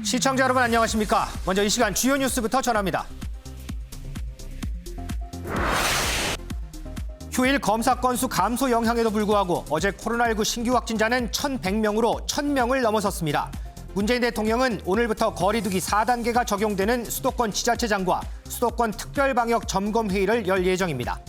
시청자 여러분 안녕하십니까? 먼저 이 시간 주요 뉴스부터 전합니다. 휴일 검사 건수 감소 영향에도 불구하고 어제 코로나19 신규 확진자는 1,100명으로 1,000명을 넘어섰습니다. 문재인 대통령은 오늘부터 거리 두기 4단계가 적용되는 수도권 지자체장과 수도권 특별방역 점검회의를 열 예정입니다.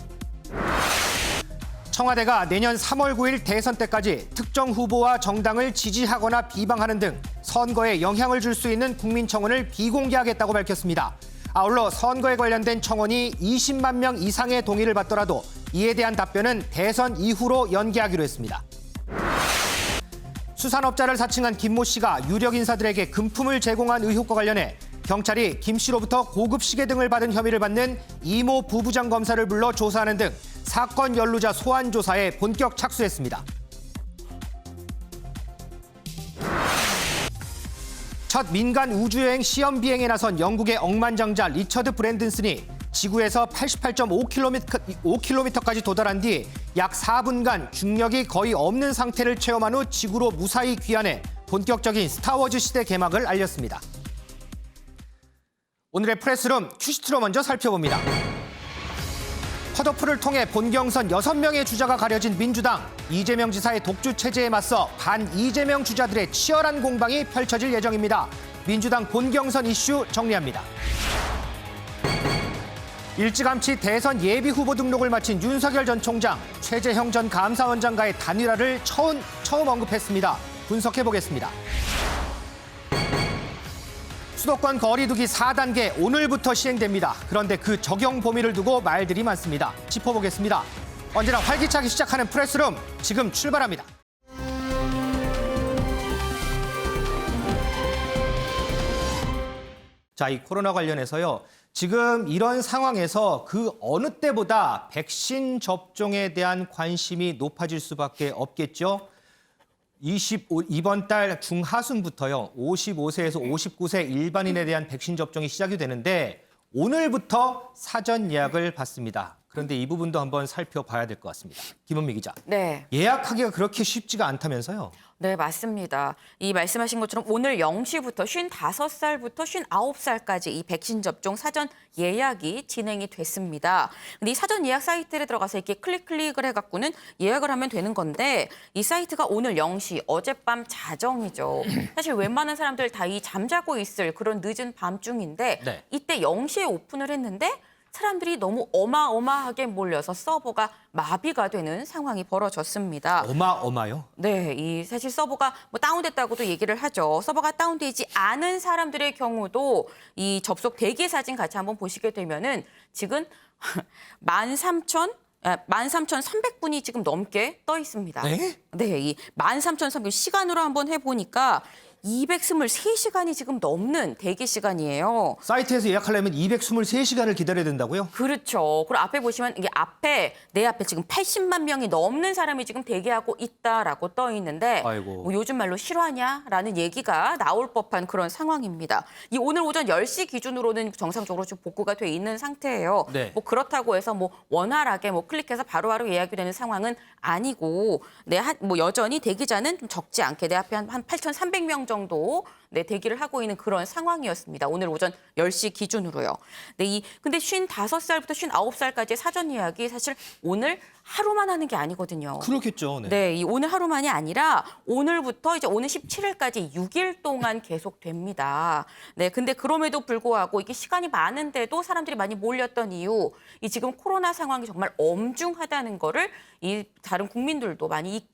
청와대가 내년 3월 9일 대선 때까지 특정 후보와 정당을 지지하거나 비방하는 등 선거에 영향을 줄 수 있는 국민청원을 비공개하겠다고 밝혔습니다. 아울러 선거에 관련된 청원이 20만 명 이상의 동의를 받더라도 이에 대한 답변은 대선 이후로 연기하기로 했습니다. 수산업자를 사칭한 김모 씨가 유력 인사들에게 금품을 제공한 의혹과 관련해 경찰이 김 씨로부터 고급 시계 등을 받은 혐의를 받는 이모 부부장 검사를 불러 조사하는 등 사건 연루자 소환 조사에 본격 착수했습니다. 첫 민간 우주여행 시험 비행에 나선 영국의 억만장자 리처드 브랜든슨이 지구에서 88.5km까지 도달한 뒤 약 4분간 중력이 거의 없는 상태를 체험한 후 지구로 무사히 귀환해 본격적인 스타워즈 시대 개막을 알렸습니다. 오늘의 프레스룸 큐시트로 먼저 살펴봅니다. 컷오프를 통해 본경선 6명의 주자가 가려진 민주당. 이재명 지사의 독주 체제에 맞서 반 이재명 주자들의 치열한 공방이 펼쳐질 예정입니다. 민주당 본경선 이슈 정리합니다. 일찌감치 대선 예비 후보 등록을 마친 윤석열 전 총장. 최재형 전 감사원장과의 단일화를 처음 언급했습니다. 분석해보겠습니다. 수도권 거리두기 4단계 오늘부터 시행됩니다. 그런데 그 적용 범위를 두고 말들이 많습니다. 짚어보겠습니다. 언제나 활기차게 시작하는 프레스룸 지금 출발합니다. 자, 이 코로나 관련해서요. 지금 이런 상황에서 그 어느 때보다 백신 접종에 대한 관심이 높아질 수밖에 없겠죠. 이번 달 중하순부터요. 55세에서 59세 일반인에 대한 백신 접종이 시작이 되는데 오늘부터 사전 예약을 받습니다. 그런데 이 부분도 한번 살펴봐야 될 것 같습니다. 김은미 기자. 네. 예약하기가 그렇게 쉽지가 않다면서요? 네, 맞습니다. 이 말씀하신 것처럼 오늘 0시부터 55살부터 59살까지 이 백신 접종 사전 예약이 진행이 됐습니다. 근데 이 사전 예약 사이트에 들어가서 이렇게 클릭을 해갖고는 예약을 하면 되는 건데 이 사이트가 오늘 0시 어젯밤 자정이죠. 사실 웬만한 사람들 다 이 잠자고 있을 그런 늦은 밤중인데 네. 이때 0시에 오픈을 했는데 사람들이 너무 어마어마하게 몰려서 서버가 마비가 되는 상황이 벌어졌습니다. 어마어마요? 네, 이 사실 서버가 뭐 다운됐다고도 얘기를 하죠. 서버가 다운되지 않은 사람들의 경우도 이 접속 대기 사진 같이 한번 보시게 되면은 지금 13,300분이 지금 넘게 떠 있습니다. 네? 네, 이 13,300 시간으로 한번 해보니까 223시간이 지금 넘는 대기 시간이에요. 사이트에서 예약하려면 223시간을 기다려야 된다고요? 그렇죠. 그리고 앞에 보시면 이게 내 앞에 지금 80만 명이 넘는 사람이 지금 대기하고 있다라고 떠 있는데 아이고. 뭐 요즘 말로 실화냐라는 얘기가 나올 법한 그런 상황입니다. 이 오늘 오전 10시 기준으로는 정상적으로 좀 복구가 돼 있는 상태예요. 네. 뭐 그렇다고 해서 뭐 원활하게 뭐 클릭해서 바로바로 예약이 되는 상황은 아니고 뭐 여전히 대기자는 좀 적지 않게 내 앞에 한 8,300명 정도 대기를 하고 있는 그런 상황이었습니다. 오늘 오전 10시 기준으로요. 네, 근데 55살부터 59살까지의 사전 예약이 사실 오늘 하루만 하는 게 아니거든요. 그렇겠죠. 네. 네, 이 오늘 하루만이 아니라 오늘부터 이제 오늘 17일까지 6일 동안 계속됩니다. 네, 근데 그럼에도 불구하고 이게 시간이 많은데도 사람들이 많이 몰렸던 이유, 이 지금 코로나 상황이 정말 엄중하다는 거를 이 다른 국민들도 많이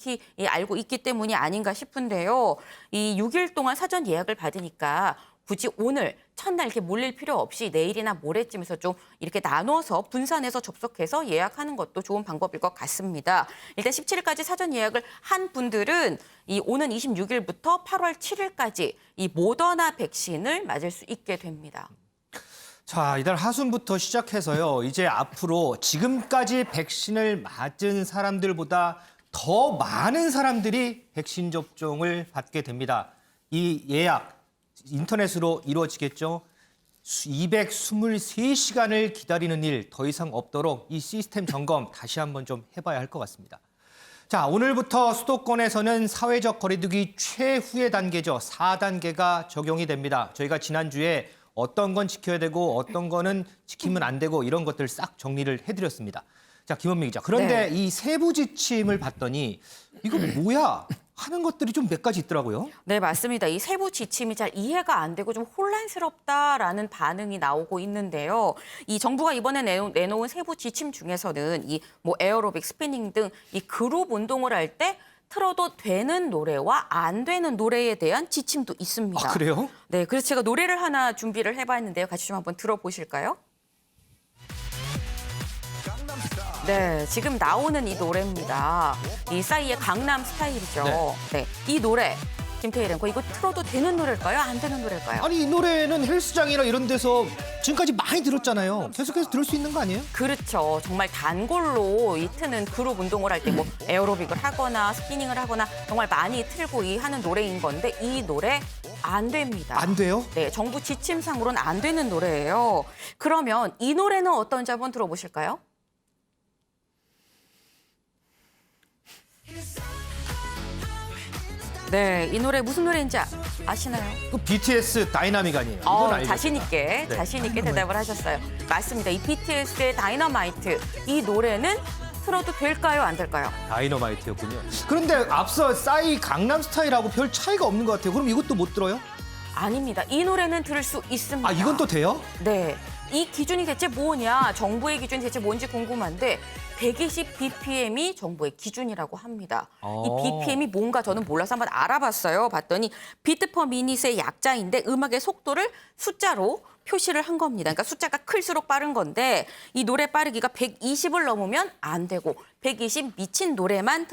알고 있기 때문이 아닌가 싶은데요. 이 6일 동안 사전 예약을 받으니까 굳이 오늘 첫날 이렇게 몰릴 필요 없이 내일이나 모레쯤에서 좀 이렇게 나눠서 분산해서 접속해서 예약하는 것도 좋은 방법일 것 같습니다. 일단 17일까지 사전 예약을 한 분들은 이 오는 26일부터 8월 7일까지 이 모더나 백신을 맞을 수 있게 됩니다. 자, 이달 하순부터 시작해서요. 이제 앞으로 지금까지 백신을 맞은 사람들보다 더 많은 사람들이 백신 접종을 받게 됩니다. 이 예약 인터넷으로 이루어지겠죠. 223시간을 기다리는 일 더 이상 없도록 이 시스템 점검 다시 한번 좀 해봐야 할 것 같습니다. 자, 오늘부터 수도권에서는 사회적 거리두기 최후의 단계죠. 4단계가 적용이 됩니다. 저희가 지난주에 어떤 건 지켜야 되고 어떤 거는 지키면 안 되고 이런 것들 싹 정리를 해드렸습니다. 자, 김원미 기자. 그런데 이 세부 지침을 봤더니 이거 뭐야 하는 것들이 좀 몇 가지 있더라고요. 네, 맞습니다. 이 세부 지침이 잘 이해가 안 되고 좀 혼란스럽다라는 반응이 나오고 있는데요. 이 정부가 이번에 내놓은 세부 지침 중에서는 이 뭐 에어로빅, 스피닝 등 이 그룹 운동을 할 때 틀어도 되는 노래와 안 되는 노래에 대한 지침도 있습니다. 아, 그래요? 네, 그래서 제가 노래를 하나 준비를 해봤는데요. 같이 좀 한번 들어보실까요? 네, 지금 나오는 이 노래입니다. 이 싸이의 강남 스타일이죠. 네, 이 노래 김태희 앵커 이거 틀어도 되는 노래일까요? 안 되는 노래일까요? 아니, 이 노래는 헬스장이나 이런 데서 지금까지 많이 들었잖아요. 계속해서 들을 수 있는 거 아니에요? 그렇죠. 정말 단골로 이 트는 그룹 운동을 할 때 뭐 에어로빅을 하거나 스피닝을 하거나 정말 많이 틀고 하는 노래인 건데 이 노래 안 됩니다. 안 돼요? 네, 정부 지침상으로는 안 되는 노래예요. 그러면 이 노래는 어떤지 한번 들어보실까요? 네, 이 노래 무슨 노래인지 아시나요? 그 BTS 다이나믹 아니에요? 이건 알죠. 자신 있게 대답을 하셨어요. 맞습니다. 이 BTS의 다이너마이트 이 노래는 틀어도 될까요, 안 될까요? 다이너마이트였군요. 그런데 앞서 싸이 강남 스타일하고 별 차이가 없는 것 같아요. 그럼 이것도 못 들어요? 아닙니다. 이 노래는 들을 수 있습니다. 아, 이건 또 돼요? 네. 이 기준이 대체 뭐냐, 정부의 기준이 대체 뭔지 궁금한데 120 BPM이 정부의 기준이라고 합니다. 이 BPM이 뭔가 저는 몰라서 한번 알아봤어요. 봤더니 비트 퍼 미닛의 약자인데 음악의 속도를 숫자로 표시를 한 겁니다. 그러니까 숫자가 클수록 빠른 건데 이 노래 빠르기가 120을 넘으면 안 되고 120 미친 노래만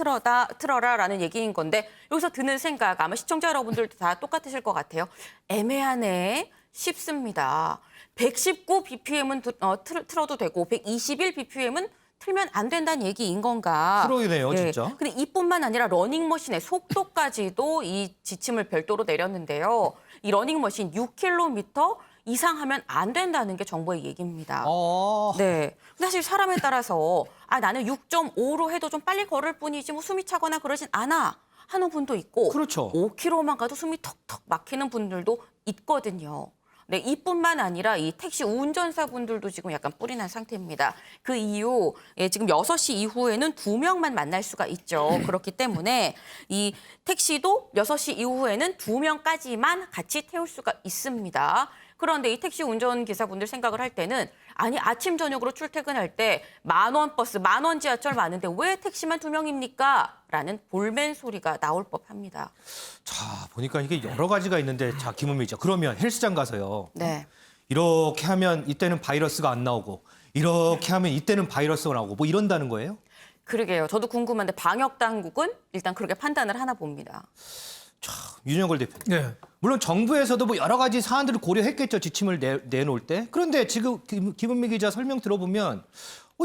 틀어라라는 얘기인 건데 여기서 드는 생각 아마 시청자 여러분들도 다 똑같으실 것 같아요. 애매하네 싶습니다. 119 BPM은 틀어도 되고 121 BPM은 틀면 안 된다는 얘기인 건가? 프로이네요, 진짜. 근데 이뿐만 아니라 러닝머신의 속도까지도 이 지침을 별도로 내렸는데요. 이 러닝머신 6km 이상 하면 안 된다는 게 정부의 얘기입니다. 네. 사실 사람에 따라서 나는 6.5로 해도 좀 빨리 걸을 뿐이지 뭐 숨이 차거나 그러진 않아 하는 분도 있고 그렇죠. 5km만 가도 숨이 턱턱 막히는 분들도 있거든요. 네, 이뿐만 아니라 이 택시 운전사분들도 지금 약간 뿔이 난 상태입니다. 그 이유, 지금 6시 이후에는 2명만 만날 수가 있죠. 그렇기 때문에 이 택시도 6시 이후에는 2명까지만 같이 태울 수가 있습니다. 그런데 이 택시 운전기사분들 생각을 할 때는 아니 아침 저녁으로 출퇴근할 때 10,000원 버스, 10,000원 지하철 많은데 왜 택시만 2명입니까? 라는 볼멘 소리가 나올 법합니다. 자, 보니까 이게 여러 가지가 있는데 자, 김은미 기자. 그러면 헬스장 가서요. 네. 이렇게 하면 이때는 바이러스가 안 나오고 이렇게 하면 이때는 바이러스가 나오고 뭐 이런다는 거예요? 그러게요. 저도 궁금한데 방역 당국은 일단 그렇게 판단을 하나 봅니다. 자, 윤영걸 대표님. 네. 물론 정부에서도 뭐 여러 가지 사안들을 고려했겠죠. 지침을 내놓을 때. 그런데 지금 김은미 기자 설명 들어보면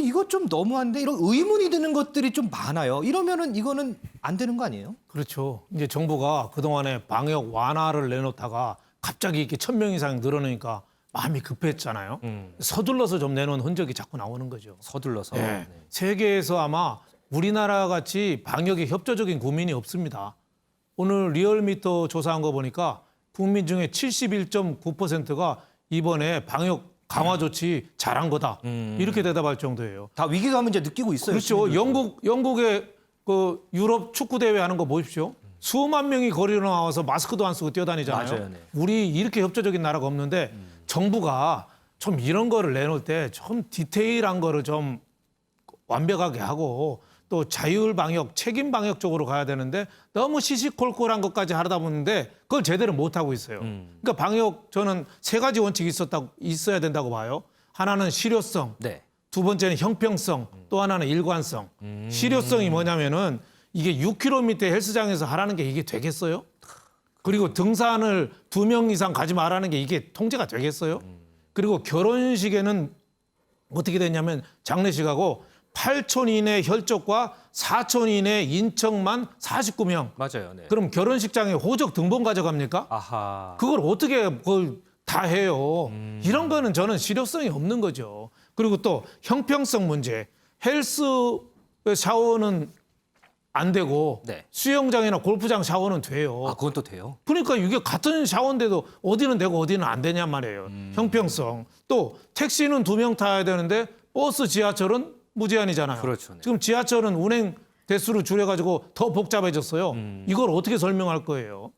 이거 좀 너무한데 이런 의문이 드는 것들이 좀 많아요. 이러면은 이거는 안 되는 거 아니에요? 그렇죠. 이제 정부가 그동안에 방역 완화를 내놓다가 갑자기 이렇게 1,000명 이상 늘어나니까 마음이 급했잖아요. 서둘러서 좀 내놓은 흔적이 자꾸 나오는 거죠. 서둘러서. 네. 세계에서 아마 우리나라 같이 방역에 협조적인 국민이 없습니다. 오늘 리얼미터 조사한 거 보니까 국민 중에 71.9%가 이번에 방역 강화 조치 잘한 거다. 이렇게 대답할 정도예요. 다 위기감은 이제 느끼고 있어요. 그렇죠. 시민들도. 영국의 그 유럽 축구 대회 하는 거 보십시오. 수만 명이 거리로 나와서 마스크도 안 쓰고 뛰어다니잖아요. 맞아요, 네. 우리 이렇게 협조적인 나라가 없는데 정부가 좀 이런 거를 내놓을 때 좀 디테일한 거를 좀 완벽하게 하고 또 자율 방역, 책임 방역 쪽으로 가야 되는데 너무 시시콜콜한 것까지 하다 보는데 그걸 제대로 못 하고 있어요. 그러니까 방역 저는 3가지 원칙이 있어야 된다고 봐요. 하나는 실효성, 네. 두 번째는 형평성, 또 하나는 일관성. 실효성이 뭐냐면은 이게 6km 헬스장에서 하라는 게 이게 되겠어요? 그리고 등산을 2명 이상 가지 말라는 게 이게 통제가 되겠어요? 그리고 결혼식에는 어떻게 됐냐면 장례식하고 8촌 이내 혈족과 4촌 이내 인척만 49명. 맞아요. 네. 그럼 결혼식장에 호적 등본 가져갑니까? 아하. 그걸 어떻게 그걸 다 해요. 이런 거는 저는 실효성이 없는 거죠. 그리고 또 형평성 문제. 헬스 샤워는 안 되고 네. 수영장이나 골프장 샤워는 돼요. 아, 그건 또 돼요? 그러니까 이게 같은 샤워인데도 어디는 되고 어디는 안 되냔 말이에요. 형평성. 또 택시는 2명 타야 되는데 버스, 지하철은 무제한이잖아요. 그렇죠. 네. 지금 지하철은 운행 대수를 줄여가지고 더 복잡해졌어요. 이걸 어떻게 설명할 거예요?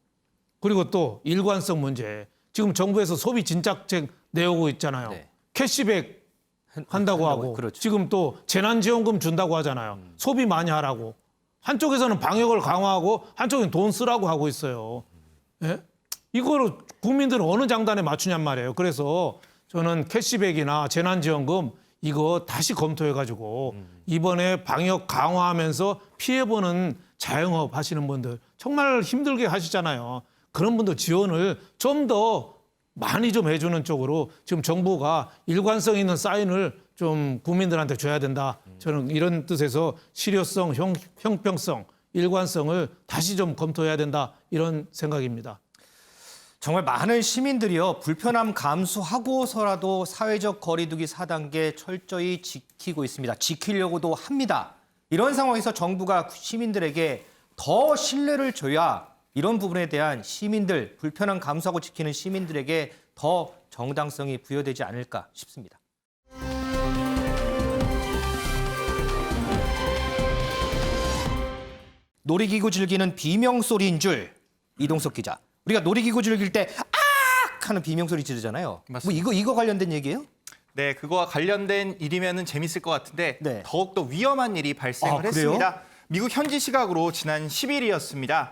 그리고 또 일관성 문제. 지금 정부에서 소비 진작책 내오고 있잖아요. 네. 캐시백 한다고 하고 그렇죠. 지금 또 재난지원금 준다고 하잖아요. 소비 많이 하라고. 한쪽에서는 방역을 강화하고 한쪽은 돈 쓰라고 하고 있어요. 예? 이거를 국민들은 어느 장단에 맞추냔 말이에요. 그래서 저는 캐시백이나 재난지원금 이거 다시 검토해가지고 이번에 방역 강화하면서 피해보는 자영업 하시는 분들 정말 힘들게 하시잖아요. 그런 분들 지원을 좀 더 많이 좀 해주는 쪽으로 지금 정부가 일관성 있는 사인을 좀 국민들한테 줘야 된다. 저는 이런 뜻에서 실효성, 형평성, 일관성을 다시 좀 검토해야 된다. 이런 생각입니다. 정말 많은 시민들이요, 불편함 감수하고서라도 사회적 거리두기 4단계 철저히 지키고 있습니다. 지키려고도 합니다. 이런 상황에서 정부가 시민들에게 더 신뢰를 줘야 이런 부분에 대한 시민들, 불편함 감수하고 지키는 시민들에게 더 정당성이 부여되지 않을까 싶습니다. 놀이기구 즐기는 비명소리인 줄 이동석 기자. 우리가 놀이기구 즐길 때 악! 하는 비명소리 지르잖아요. 맞습니다. 뭐 이거 관련된 얘기예요? 네, 그거와 관련된 일이면은 재밌을 것 같은데 네. 더욱더 위험한 일이 발생을 아, 그래요? 했습니다. 미국 현지 시각으로 지난 10일이었습니다.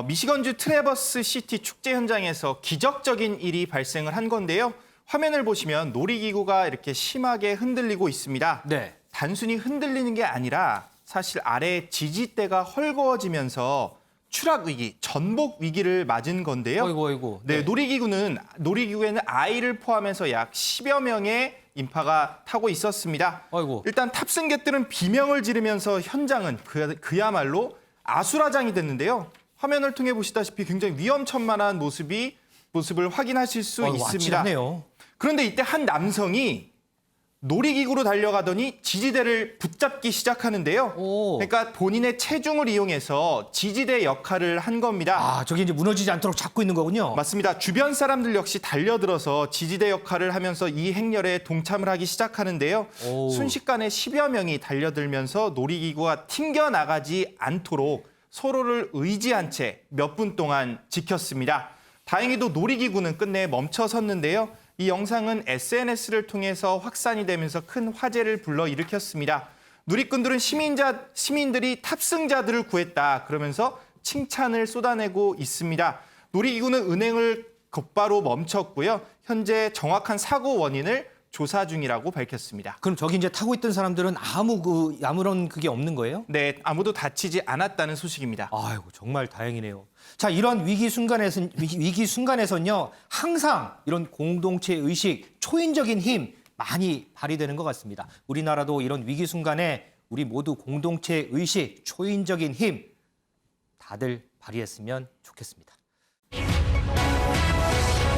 미시건주 트래버스 시티 축제 현장에서 기적적인 일이 발생을 한 건데요. 화면을 보시면 놀이기구가 이렇게 심하게 흔들리고 있습니다. 네. 단순히 흔들리는 게 아니라 사실 아래에 지지대가 헐거워지면서 추락 위기, 전복 위기를 맞은 건데요. 아이고. 네, 놀이기구에는 아이를 포함해서 약 10여 명의 인파가 타고 있었습니다. 아이고. 일단 탑승객들은 비명을 지르면서 현장은 그야말로 아수라장이 됐는데요. 화면을 통해 보시다시피 굉장히 위험천만한 모습을 확인하실 수 있습니다. 아찔하네요. 그런데 이때 한 남성이 놀이기구로 달려가더니 지지대를 붙잡기 시작하는데요. 오. 그러니까 본인의 체중을 이용해서 지지대 역할을 한 겁니다. 아, 저기 이제 무너지지 않도록 잡고 있는 거군요. 맞습니다. 주변 사람들 역시 달려들어서 지지대 역할을 하면서 이 행렬에 동참을 하기 시작하는데요. 오. 순식간에 10여 명이 달려들면서 놀이기구가 튕겨나가지 않도록 서로를 의지한 채 몇 분 동안 지켰습니다. 다행히도 놀이기구는 끝내 멈춰섰는데요. 이 영상은 SNS를 통해서 확산이 되면서 큰 화제를 불러일으켰습니다. 누리꾼들은 시민들이 탑승자들을 구했다 그러면서 칭찬을 쏟아내고 있습니다. 놀이기구는 운행을 곧바로 멈췄고요. 현재 정확한 사고 원인을 조사 중이라고 밝혔습니다. 그럼 저기 이제 타고 있던 사람들은 아무런 그게 없는 거예요? 네, 아무도 다치지 않았다는 소식입니다. 아이고, 정말 다행이네요. 자, 이런 위기 순간에선요, 항상 이런 공동체 의식, 초인적인 힘 많이 발휘되는 것 같습니다. 우리나라도 이런 위기 순간에 우리 모두 공동체 의식, 초인적인 힘 다들 발휘했으면 좋겠습니다.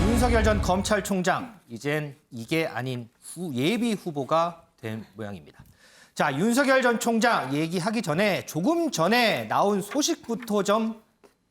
윤석열 전 검찰총장, 이젠 이게 아닌 예비 후보가 된 모양입니다. 자, 윤석열 전 총장 얘기하기 전에 조금 전에 나온 소식부터 좀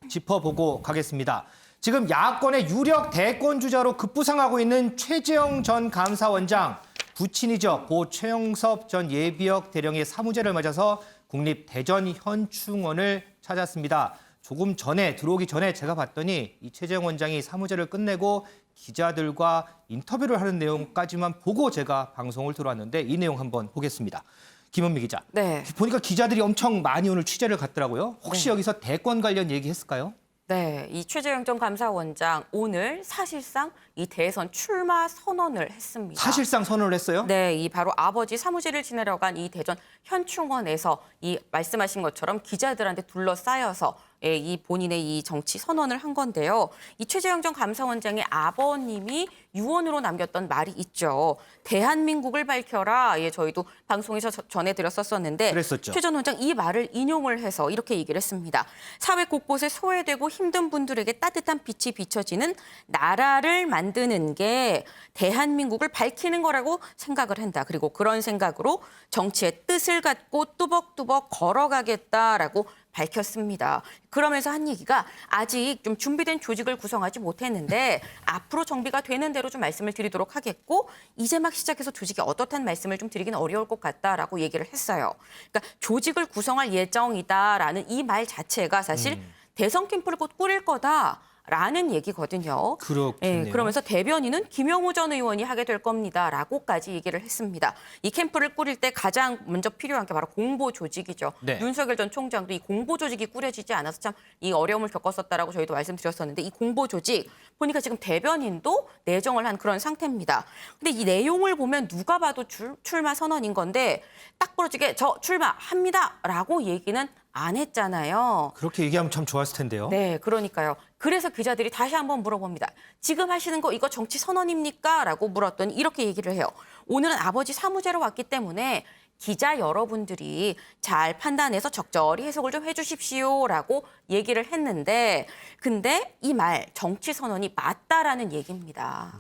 짚어보고 가겠습니다. 지금 야권의 유력 대권 주자로 급부상하고 있는 최재형 전 감사원장, 부친이죠. 고 최영섭 전 예비역 대령의 사무제를 맞아서 국립대전현충원을 찾았습니다. 조금 전에 들어오기 전에 제가 봤더니 이 최재형 원장이 사무제를 끝내고 기자들과 인터뷰를 하는 내용까지만 보고 제가 방송을 들어왔는데 이 내용 한번 보겠습니다. 김은미 기자. 네. 보니까 기자들이 엄청 많이 오늘 취재를 갔더라고요. 혹시 네. 여기서 대권 관련 얘기했을까요? 네, 이 최재형 전 감사원장 오늘 사실상 이 대선 출마 선언을 했습니다. 사실상 선언을 했어요? 네, 이 바로 아버지 사무실을 지내러 간 이 대전 현충원에서 이 말씀하신 것처럼 기자들한테 둘러싸여서 이 본인의 이 정치 선언을 한 건데요. 이 최재형 전 감사원장의 아버님이 유언으로 남겼던 말이 있죠. 대한민국을 밝혀라. 저희도 방송에서 전해드렸었는데 그랬었죠. 최 전 원장 이 말을 인용을 해서 이렇게 얘기를 했습니다. 사회 곳곳에 소외되고 힘든 분들에게 따뜻한 빛이 비춰지는 나라를 만드는 게 대한민국을 밝히는 거라고 생각을 한다. 그리고 그런 생각으로 정치의 뜻을 갖고 뚜벅뚜벅 걸어가겠다라고 밝혔습니다. 그러면서 한 얘기가 아직 좀 준비된 조직을 구성하지 못했는데 앞으로 정비가 되는 대로 좀 말씀을 드리도록 하겠고 이제 막 시작해서 조직이 어떻다는 말씀을 좀 드리기는 어려울 것 같다라고 얘기를 했어요. 그러니까 조직을 구성할 예정이다라는 이 말 자체가 사실 대선 캠프를 곧 꾸릴 거다. 라는 얘기거든요. 그렇겠네요. 그러면서 대변인은 김영우 전 의원이 하게 될 겁니다라고까지 얘기를 했습니다. 이 캠프를 꾸릴 때 가장 먼저 필요한 게 바로 공보 조직이죠. 네. 윤석열 전 총장도 이 공보 조직이 꾸려지지 않아서 참 이 어려움을 겪었었다라고 저희도 말씀드렸었는데 이 공보 조직 보니까 지금 대변인도 내정을 한 그런 상태입니다. 근데 이 내용을 보면 누가 봐도 출마 선언인 건데 딱 부러지게 저 출마합니다라고 얘기는 안 했잖아요. 그렇게 얘기하면 참 좋았을 텐데요. 네, 그러니까요. 그래서 기자들이 다시 한번 물어봅니다. 지금 하시는 거 이거 정치 선언입니까? 라고 물었더니 이렇게 얘기를 해요. 오늘은 아버지 사무제로 왔기 때문에 기자 여러분들이 잘 판단해서 적절히 해석을 좀 해주십시오라고 얘기를 했는데 근데 이 말 정치 선언이 맞다라는 얘기입니다.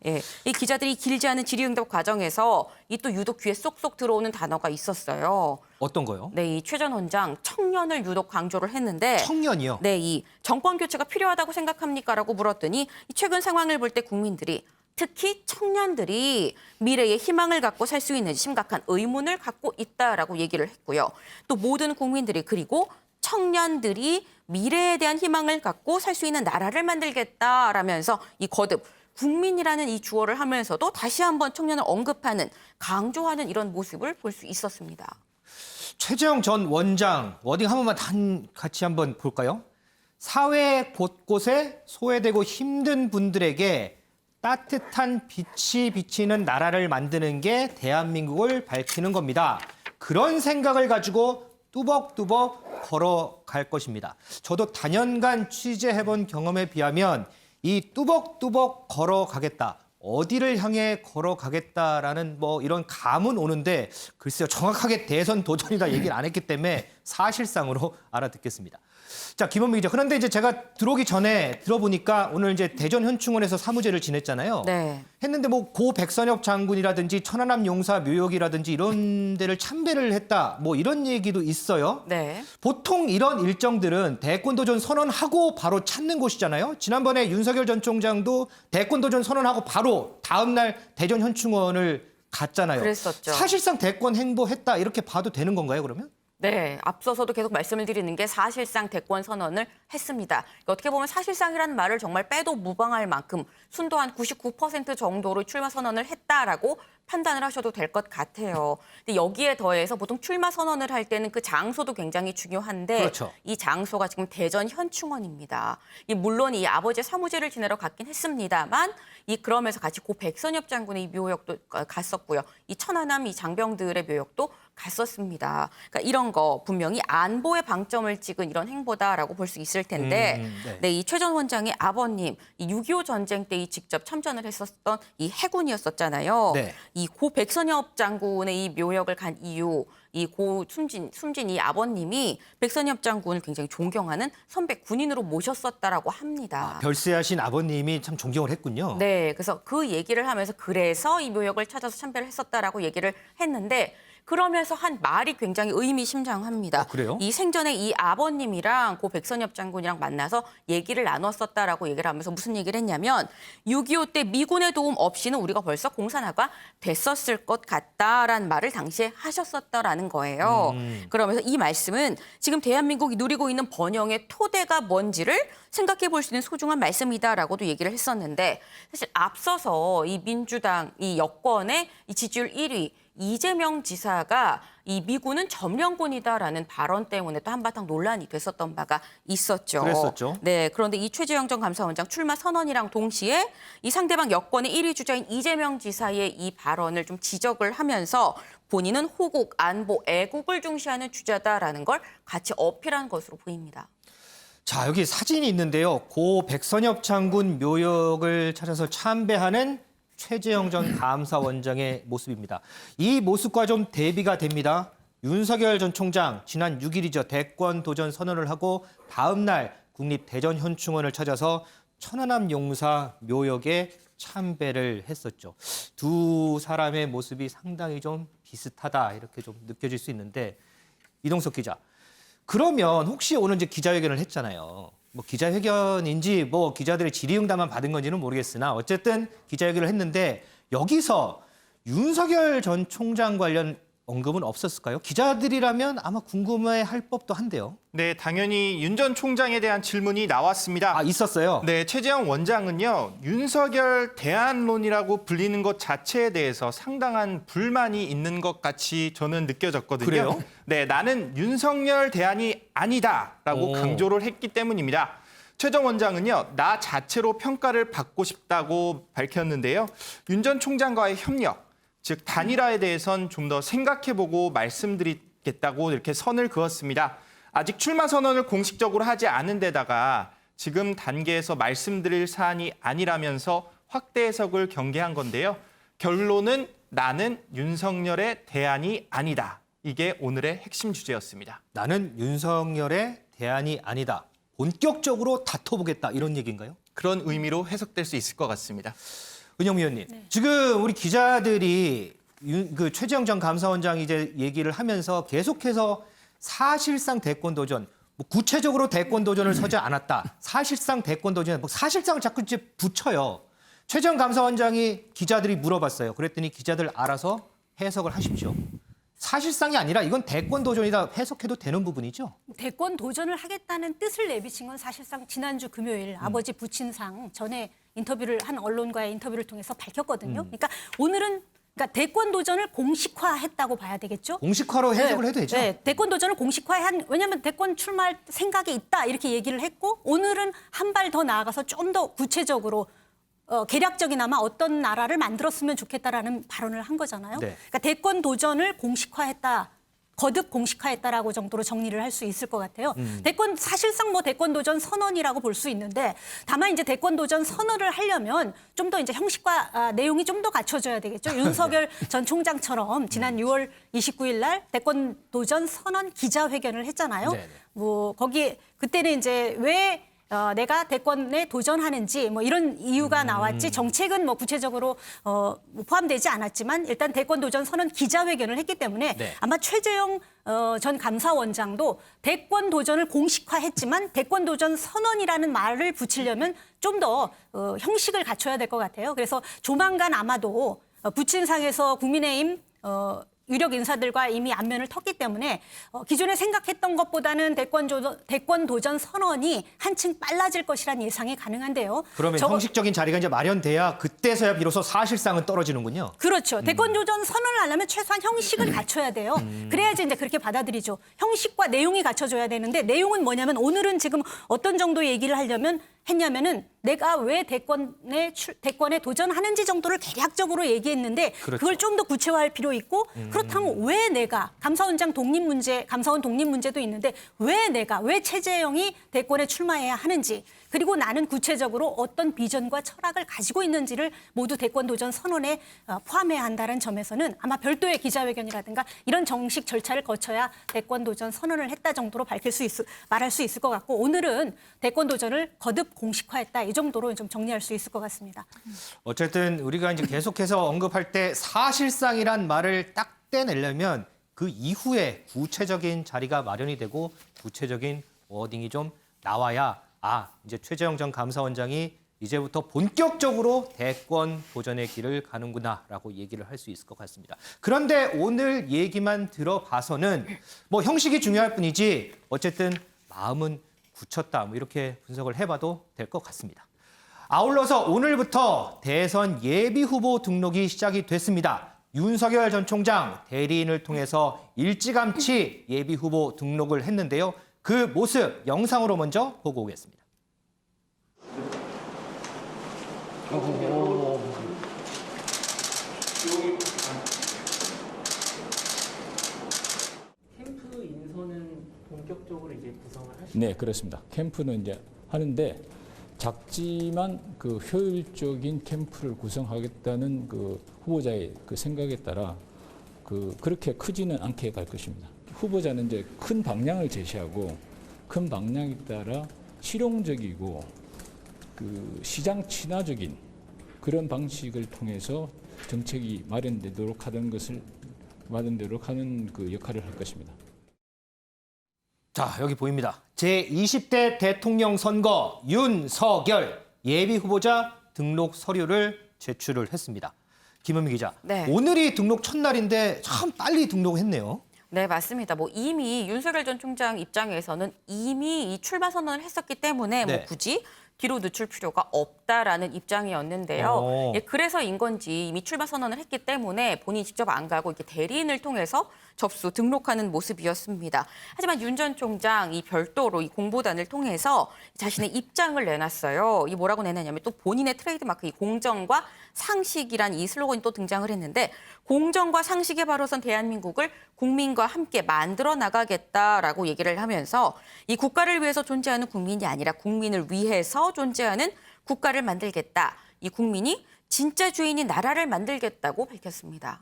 예, 이 기자들이 길지 않은 질의응답 과정에서 이 또 유독 귀에 쏙쏙 들어오는 단어가 있었어요. 어떤 거요? 네, 이 최 전 원장 청년을 유독 강조를 했는데 청년이요? 네, 이 정권 교체가 필요하다고 생각합니까라고 물었더니 이 최근 상황을 볼 때 국민들이 특히 청년들이 미래의 희망을 갖고 살 수 있는지 심각한 의문을 갖고 있다라고 얘기를 했고요. 또 모든 국민들이 그리고 청년들이 미래에 대한 희망을 갖고 살 수 있는 나라를 만들겠다라면서 이 거듭 국민이라는 이 주어를 하면서도 다시 한번 청년을 언급하는 강조하는 이런 모습을 볼 수 있었습니다. 최재형 전 원장 워딩 한 번만 같이 한번 볼까요? 사회 곳곳에 소외되고 힘든 분들에게 따뜻한 빛이 비치는 나라를 만드는 게 대한민국을 밝히는 겁니다. 그런 생각을 가지고 뚜벅뚜벅 걸어갈 것입니다. 저도 다년간 취재해본 경험에 비하면 이 뚜벅뚜벅 걸어가겠다. 어디를 향해 걸어가겠다라는 뭐 이런 감은 오는데 글쎄요 정확하게 대선 도전이다 얘기를 안 했기 때문에 사실상으로 알아듣겠습니다. 자, 김원미 기자. 그런데 이제 제가 들어오기 전에 들어보니까 오늘 이제 대전 현충원에서 사무제를 지냈잖아요. 네. 했는데 뭐 고 백선엽 장군이라든지 천안함 용사 묘역이라든지 이런 데를 참배를 했다. 뭐 이런 얘기도 있어요. 네. 보통 이런 일정들은 대권도전 선언하고 바로 찾는 곳이잖아요. 지난번에 윤석열 전 총장도 대권도전 선언하고 바로 다음 날 대전 현충원을 갔잖아요. 그랬었죠. 사실상 대권 행보했다 이렇게 봐도 되는 건가요, 그러면? 네, 앞서서도 계속 말씀을 드리는 게 사실상 대권 선언을 했습니다. 어떻게 보면 사실상이라는 말을 정말 빼도 무방할 만큼 순도 한 99% 정도로 출마 선언을 했다라고 판단을 하셔도 될 것 같아요. 근데 여기에 더해서 보통 출마 선언을 할 때는 그 장소도 굉장히 중요한데 그렇죠. 이 장소가 지금 대전 현충원입니다. 물론 이 아버지의 사무제를 지내러 갔긴 했습니다만 그러면서 같이 고 백선엽 장군의 묘역도 갔었고요. 이 천안함 이 장병들의 묘역도 갔었습니다. 그러니까 이런 거 분명히 안보에 방점을 찍은 이런 행보다라고 볼 수 있을 텐데 네. 이 최 전 원장의 아버님 이 6.25 전쟁 때 직접 참전을 했었던 이 해군이었었잖아요. 네. 이 고 백선엽 장군의 이 묘역을 간 이유 이 고 숨진 이 아버님이 백선엽 장군을 굉장히 존경하는 선배 군인으로 모셨었다라고 합니다. 별세하신 아버님이 참 존경을 했군요. 네, 그래서 그 얘기를 하면서 그래서 이 묘역을 찾아서 참배를 했었다라고 얘기를 했는데 그러면서 한 말이 굉장히 의미심장합니다. 그래요? 이 생전에 이 아버님이랑 고 백선엽 장군이랑 만나서 얘기를 나눴었다라고 얘기를 하면서 무슨 얘기를 했냐면 6.25 때 미군의 도움 없이는 우리가 벌써 공산화가 됐었을 것 같다라는 말을 당시에 하셨었다라는 거예요. 그러면서 이 말씀은 지금 대한민국이 누리고 있는 번영의 토대가 뭔지를 생각해 볼 수 있는 소중한 말씀이다라고도 얘기를 했었는데 사실 앞서서 이 민주당 이 여권의 이 지지율 1위 이재명 지사가 이 미군은 점령군이다라는 발언 때문에 또 한바탕 논란이 됐었던 바가 있었죠. 그랬었죠. 네, 그런데 이 최재형 전 감사원장 출마 선언이랑 동시에 이 상대방 여권의 1위 주자인 이재명 지사의 이 발언을 좀 지적을 하면서 본인은 호국, 안보, 애국을 중시하는 주자다라는 걸 같이 어필한 것으로 보입니다. 자, 여기 사진이 있는데요. 고 백선엽 장군 묘역을 찾아서 참배하는 최재형 전 감사원장의 모습입니다. 이 모습과 좀 대비가 됩니다. 윤석열 전 총장 지난 6일이죠. 대권 도전 선언을 하고 다음 날 국립대전현충원을 찾아서 천안함 용사 묘역에 참배를 했었죠. 두 사람의 모습이 상당히 좀 비슷하다 이렇게 좀 느껴질 수 있는데 이동석 기자. 그러면 혹시 오늘 이제 기자회견을 했잖아요. 뭐 기자회견인지 뭐 기자들의 질의응답만 받은 건지는 모르겠으나 어쨌든 기자회견을 했는데 여기서 윤석열 전 총장 관련 언급은 없었을까요? 기자들이라면 아마 궁금해할 법도 한데요. 네, 당연히 윤 전 총장에 대한 질문이 나왔습니다. 아, 있었어요? 네, 최재형 원장은요, 윤석열 대안론이라고 불리는 것 자체에 대해서 상당한 불만이 있는 것 같이 저는 느껴졌거든요. 그래요? 네, 나는 윤석열 대안이 아니다라고 오. 강조를 했기 때문입니다. 최정 원장은요, 나 자체로 평가를 받고 싶다고 밝혔는데요. 윤 전 총장과의 협력, 즉 단일화에 대해선 좀 더 생각해보고 말씀드리겠다고 이렇게 선을 그었습니다. 아직 출마 선언을 공식적으로 하지 않은 데다가 지금 단계에서 말씀드릴 사안이 아니라면서 확대 해석을 경계한 건데요. 결론은 나는 윤석열의 대안이 아니다. 이게 오늘의 핵심 주제였습니다. 나는 윤석열의 대안이 아니다. 본격적으로 다퉈보겠다 이런 얘기인가요? 그런 의미로 해석될 수 있을 것 같습니다. 은영 위원님, 지금 우리 기자들이 그 최재형 전 감사원장이 이제 얘기를 하면서 계속해서 사실상 대권 도전, 뭐 구체적으로 대권 도전을 서지 않았다. 사실상 대권 도전, 뭐 사실상을 자꾸 이제 붙여요. 최재형 감사원장이 기자들이 물어봤어요. 그랬더니 기자들 알아서 해석을 하십시오. 사실상이 아니라 이건 대권 도전이다 해석해도 되는 부분이죠. 대권 도전을 하겠다는 뜻을 내비친 건 사실상 지난주 금요일 아버지 부친상 전에 인터뷰를 한 언론과의 인터뷰를 통해서 밝혔거든요. 그러니까 오늘은 대권 도전을 공식화했다고 봐야 되겠죠. 공식화로 해석을 해도 되죠. 네, 대권 도전을 공식화한 왜냐하면 대권 출마할 생각이 있다 이렇게 얘기를 했고 오늘은 한 발 더 나아가서 좀 더 구체적으로 계략적이나마 어떤 나라를 만들었으면 좋겠다라는 발언을 한 거잖아요. 네. 그러니까 대권 도전을 공식화했다. 거듭 공식화했다라고 정도로 정리를 할 수 있을 것 같아요. 사실상 뭐 대권 도전 선언이라고 볼 수 있는데 다만 이제 대권 도전 선언을 하려면 좀 더 이제 형식과 내용이 좀 더 갖춰져야 되겠죠. 윤석열 전 총장처럼 지난 6월 29일 날 대권 도전 선언 기자회견을 했잖아요. 네네. 뭐 거기 그때는 이제 왜 내가 대권에 도전하는지 뭐 이런 이유가 나왔지 정책은 뭐 구체적으로 뭐 포함되지 않았지만 일단 대권 도전 선언 기자회견을 했기 때문에 네. 아마 최재형 전 감사원장도 대권 도전을 공식화했지만 대권 도전 선언이라는 말을 붙이려면 좀 더 형식을 갖춰야 될 것 같아요. 그래서 조만간 아마도 부친상에서 국민의힘 유력 인사들과 이미 안면을 텄기 때문에 기존에 생각했던 것보다는 대권 도전 선언이 한층 빨라질 것이란 예상이 가능한데요. 그러면 형식적인 자리가 이제 마련돼야 그때서야 비로소 사실상은 떨어지는군요. 그렇죠. 대권 도전 선언을 하려면 최소한 형식을 갖춰야 돼요. 그래야지 이제 그렇게 받아들이죠. 형식과 내용이 갖춰져야 되는데 내용은 뭐냐면 오늘은 지금 어떤 정도 얘기를 했냐면은 내가 왜 대권에 도전하는지 정도를 대략적으로 얘기했는데 그렇죠. 그걸 좀 더 구체화할 필요 있고 그렇다면 왜 내가 감사원 독립 문제도 있는데 왜 최재형이 대권에 출마해야 하는지 그리고 나는 구체적으로 어떤 비전과 철학을 가지고 있는지를 모두 대권 도전 선언에 포함해야 한다는 점에서는 아마 별도의 기자회견이라든가 이런 정식 절차를 거쳐야 대권 도전 선언을 했다 정도로 말할 수 있을 것 같고 오늘은 대권 도전을 거듭 공식화했다 이 정도로 좀 정리할 수 있을 것 같습니다. 어쨌든 우리가 이제 계속해서 언급할 때 사실상이란 말을 딱 떼내려면 그 이후에 구체적인 자리가 마련이 되고 구체적인 워딩이 좀 나와야 이제 최재형 전 감사원장이 이제부터 본격적으로 대권 도전의 길을 가는구나라고 얘기를 할 수 있을 것 같습니다. 그런데 오늘 얘기만 들어봐서는 뭐 형식이 중요할 뿐이지 어쨌든 마음은 굳혔다 뭐 이렇게 분석을 해봐도 될 것 같습니다. 아울러서 오늘부터 대선 예비 후보 등록이 시작이 됐습니다. 윤석열 전 총장 대리인을 통해서 일찌감치 예비 후보 등록을 했는데요. 그 모습 영상으로 먼저 보고 오겠습니다. 캠프 인선은 본격적으로 이제 구성을 하시죠? 네, 그렇습니다. 캠프는 이제 하는데 작지만 그 효율적인 캠프를 구성하겠다는 그 후보자의 그 생각에 따라 그렇게 크지는 않게 갈 것입니다. 후보자는 이제 큰 방향을 제시하고 큰 방향에 따라 실용적이고 그 시장 친화적인 그런 방식을 통해서 정책이 마련되도록 하는 그 역할을 할 것입니다. 자, 여기 보입니다. 제20대 대통령 선거 윤석열 예비 후보자 등록 서류를 제출을 했습니다. 김은미 기자, 네. 오늘이 등록 첫날인데 참 빨리 등록했네요. 네, 맞습니다. 뭐 이미 윤석열 전 총장 입장에서는 이미 이 출마 선언을 했었기 때문에 네. 뭐 굳이 뒤로 늦출 필요가 없다라는 입장이었는데요. 예, 그래서인 건지 이미 출마 선언을 했기 때문에 본인이 직접 안 가고 이렇게 대리인을 통해서 접수 등록하는 모습이었습니다. 하지만 윤 전 총장 이 별도로 이 공보단을 통해서 자신의 입장을 내놨어요. 이 뭐라고 내놨냐면 또 본인의 트레이드마크 이 공정과 상식이란 이 슬로건이 또 등장을 했는데 공정과 상식에 바로 선 대한민국을 국민과 함께 만들어 나가겠다라고 얘기를 하면서 이 국가를 위해서 존재하는 국민이 아니라 국민을 위해서 존재하는 국가를 만들겠다. 이 국민이 진짜 주인인 나라를 만들겠다고 밝혔습니다.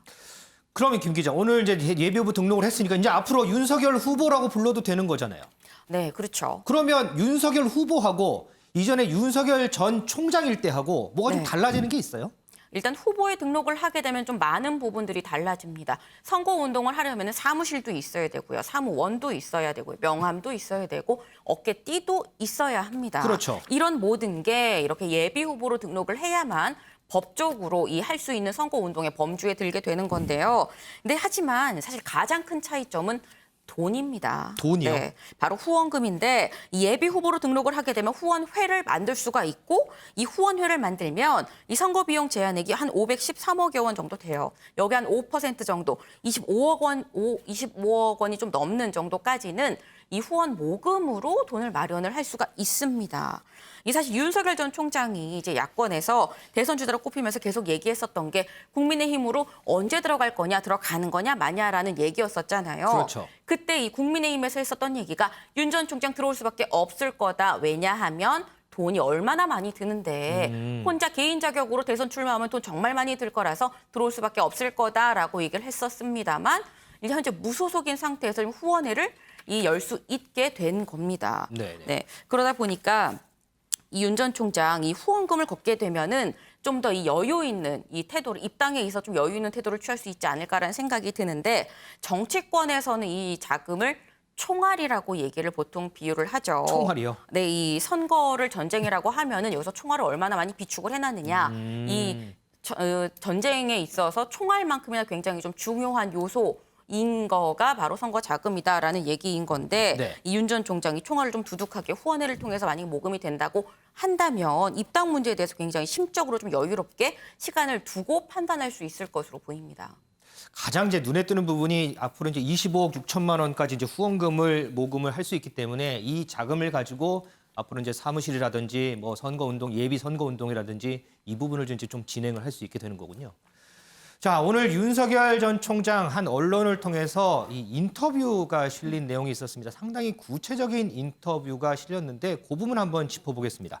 그러면 김 기자, 오늘 이제 예비 후보 등록을 했으니까 이제 앞으로 윤석열 후보라고 불러도 되는 거잖아요. 네, 그렇죠. 그러면 윤석열 후보하고 이전에 윤석열 전 총장일 때하고 뭐가 좀 네. 달라지는 게 있어요? 일단 후보에 등록을 하게 되면 좀 많은 부분들이 달라집니다. 선거운동을 하려면 사무실도 있어야 되고요. 사무원도 있어야 되고요. 명함도 있어야 되고 어깨띠도 있어야 합니다. 그렇죠. 이런 모든 게 이렇게 예비 후보로 등록을 해야만 법적으로 이 할 수 있는 선거운동의 범주에 들게 되는 건데요. 근데 하지만 사실 가장 큰 차이점은 돈입니다. 돈이요? 네, 바로 후원금인데 이 예비 후보로 등록을 하게 되면 후원회를 만들 수가 있고 이 후원회를 만들면 이 선거 비용 제한액이 한 513억여 원 정도 돼요. 여기 한 5% 정도, 25억 원이 좀 넘는 정도까지는 이 후원 모금으로 돈을 마련을 할 수가 있습니다. 이 사실 윤석열 전 총장이 이제 야권에서 대선 주자로 꼽히면서 계속 얘기했었던 게 국민의힘으로 언제 들어갈 거냐, 들어가는 거냐, 마냐라는 얘기였었잖아요. 그렇죠. 그때 이 국민의힘에서 했었던 얘기가 윤 전 총장 들어올 수밖에 없을 거다. 왜냐하면 돈이 얼마나 많이 드는데 혼자 개인 자격으로 대선 출마하면 돈 정말 많이 들 거라서 들어올 수밖에 없을 거다라고 얘기를 했었습니다만 이제 현재 무소속인 상태에서 후원회를 열 수 있게 된 겁니다. 네네. 네, 그러다 보니까 이 윤 전 총장 이 후원금을 걷게 되면은 좀 더 이 여유 있는 이 태도를 입당에 있어 좀 여유 있는 태도를 취할 수 있지 않을까라는 생각이 드는데 정치권에서는 이 자금을 총알이라고 얘기를 보통 비유를 하죠. 총알이요? 네, 이 선거를 전쟁이라고 하면은 여기서 총알을 얼마나 많이 비축을 해놨느냐. 전쟁에 있어서 총알만큼이나 굉장히 좀 중요한 요소인 거가 바로 선거 자금이다라는 얘기인 건데 네. 이 윤 전 총장이 총알을 좀 두둑하게 후원회를 통해서 만약에 모금이 된다고 한다면 입당 문제에 대해서 굉장히 심적으로 좀 여유롭게 시간을 두고 판단할 수 있을 것으로 보입니다. 가장 이제 눈에 띄는 부분이 앞으로 이제 25억 6천만 원까지 이제 후원금을 모금을 할 수 있기 때문에 이 자금을 가지고 앞으로 이제 사무실이라든지 뭐 선거운동 예비 선거운동이라든지 이 부분을 이제 좀 진행을 할 수 있게 되는 거군요. 자, 오늘 윤석열 전 총장 한 언론을 통해서 이 인터뷰가 실린 내용이 있었습니다. 상당히 구체적인 인터뷰가 실렸는데 그 부분 한번 짚어보겠습니다.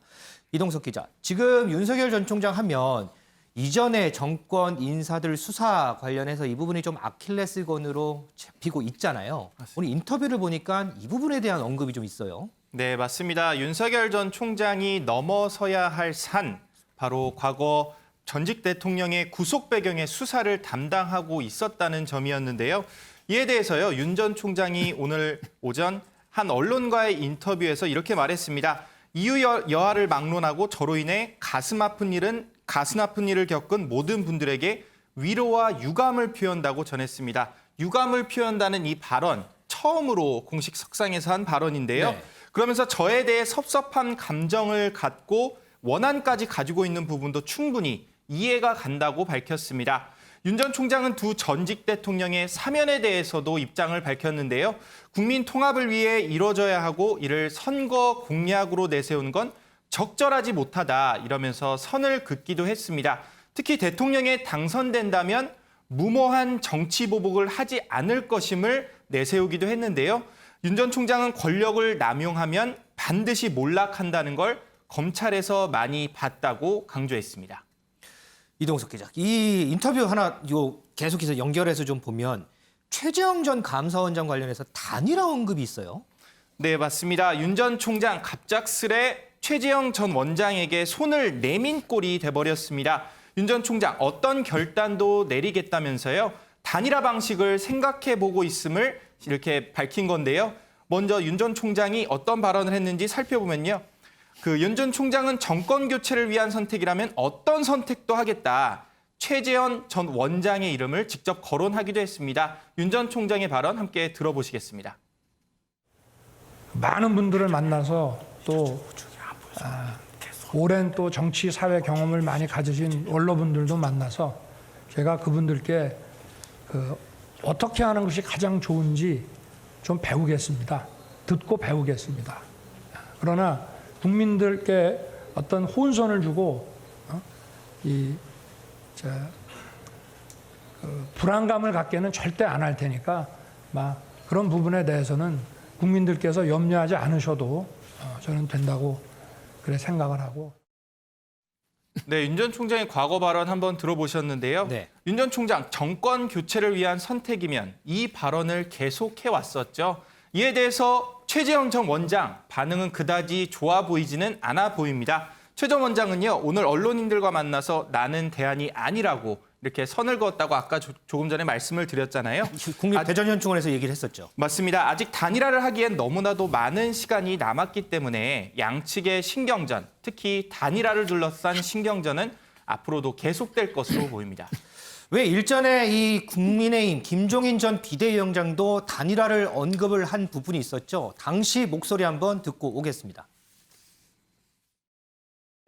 이동석 기자, 지금 윤석열 전 총장 하면 이전에 정권 인사들 수사 관련해서 이 부분이 좀 아킬레스건으로 잡히고 있잖아요. 오늘 인터뷰를 보니까 이 부분에 대한 언급이 좀 있어요. 네, 맞습니다. 윤석열 전 총장이 넘어서야 할 산, 바로 과거 전직 대통령의 구속 배경의 수사를 담당하고 있었다는 점이었는데요. 이에 대해서요, 윤 전 총장이 오늘 오전 한 언론과의 인터뷰에서 이렇게 말했습니다. 이유 여하를 막론하고 저로 인해 가슴 아픈 일을 겪은 모든 분들에게 위로와 유감을 표한다고 전했습니다. 유감을 표한다는 이 발언, 처음으로 공식 석상에서 한 발언인데요. 네. 그러면서 저에 대해 섭섭한 감정을 갖고 원한까지 가지고 있는 부분도 충분히 이해가 간다고 밝혔습니다. 윤 전 총장은 두 전직 대통령의 사면에 대해서도 입장을 밝혔는데요. 국민 통합을 위해 이뤄져야 하고 이를 선거 공약으로 내세운 건 적절하지 못하다 이러면서 선을 긋기도 했습니다. 특히 대통령에 당선된다면 무모한 정치 보복을 하지 않을 것임을 내세우기도 했는데요. 윤 전 총장은 권력을 남용하면 반드시 몰락한다는 걸 검찰에서 많이 봤다고 강조했습니다. 이동석 기자, 이 인터뷰 하나 계속해서 연결해서 좀 보면 최재형 전 감사원장 관련해서 단일화 언급이 있어요. 네, 맞습니다. 윤 전 총장 갑작스레 최재형 전 원장에게 손을 내민 꼴이 돼버렸습니다. 윤 전 총장 어떤 결단도 내리겠다면서요. 단일화 방식을 생각해보고 있음을 이렇게 밝힌 건데요. 먼저 윤 전 총장이 어떤 발언을 했는지 살펴보면요. 윤 전 총장은 정권 교체를 위한 선택이라면 어떤 선택도 하겠다. 최재현 전 원장의 이름을 직접 거론하기도 했습니다. 윤 전 총장의 발언 함께 들어보시겠습니다. 많은 분들을 만나서 또 오랜 또 정치 사회 경험을 많이 가지신 원로분들도 만나서 제가 그분들께 어떻게 하는 것이 가장 좋은지 좀 배우겠습니다. 듣고 배우겠습니다. 그러나 국민들께 어떤 혼선을 주고 불안감을 갖게는 절대 안 할 테니까 그런 부분에 대해서는 국민들께서 염려하지 않으셔도 저는 된다고 그래 생각을 하고. 네, 윤 전 총장의 과거 발언 한번 들어보셨는데요. 네. 윤 전 총장 정권 교체를 위한 선택이면 이 발언을 계속해 왔었죠. 이에 대해서 최재형 전 원장 반응은 그다지 좋아 보이지는 않아 보입니다. 최 전 원장은요, 오늘 언론인들과 만나서 나는 대안이 아니라고 이렇게 선을 그었다고 아까 조금 전에 말씀을 드렸잖아요. 국립대전현충원에서 얘기를 했었죠. 맞습니다. 아직 단일화를 하기엔 너무나도 많은 시간이 남았기 때문에 양측의 신경전, 특히 단일화를 둘러싼 신경전은 앞으로도 계속될 것으로 보입니다. 왜 일전에 이 국민의힘 김종인 전 비대위원장도 단일화를 언급을 한 부분이 있었죠. 당시 목소리 한번 듣고 오겠습니다.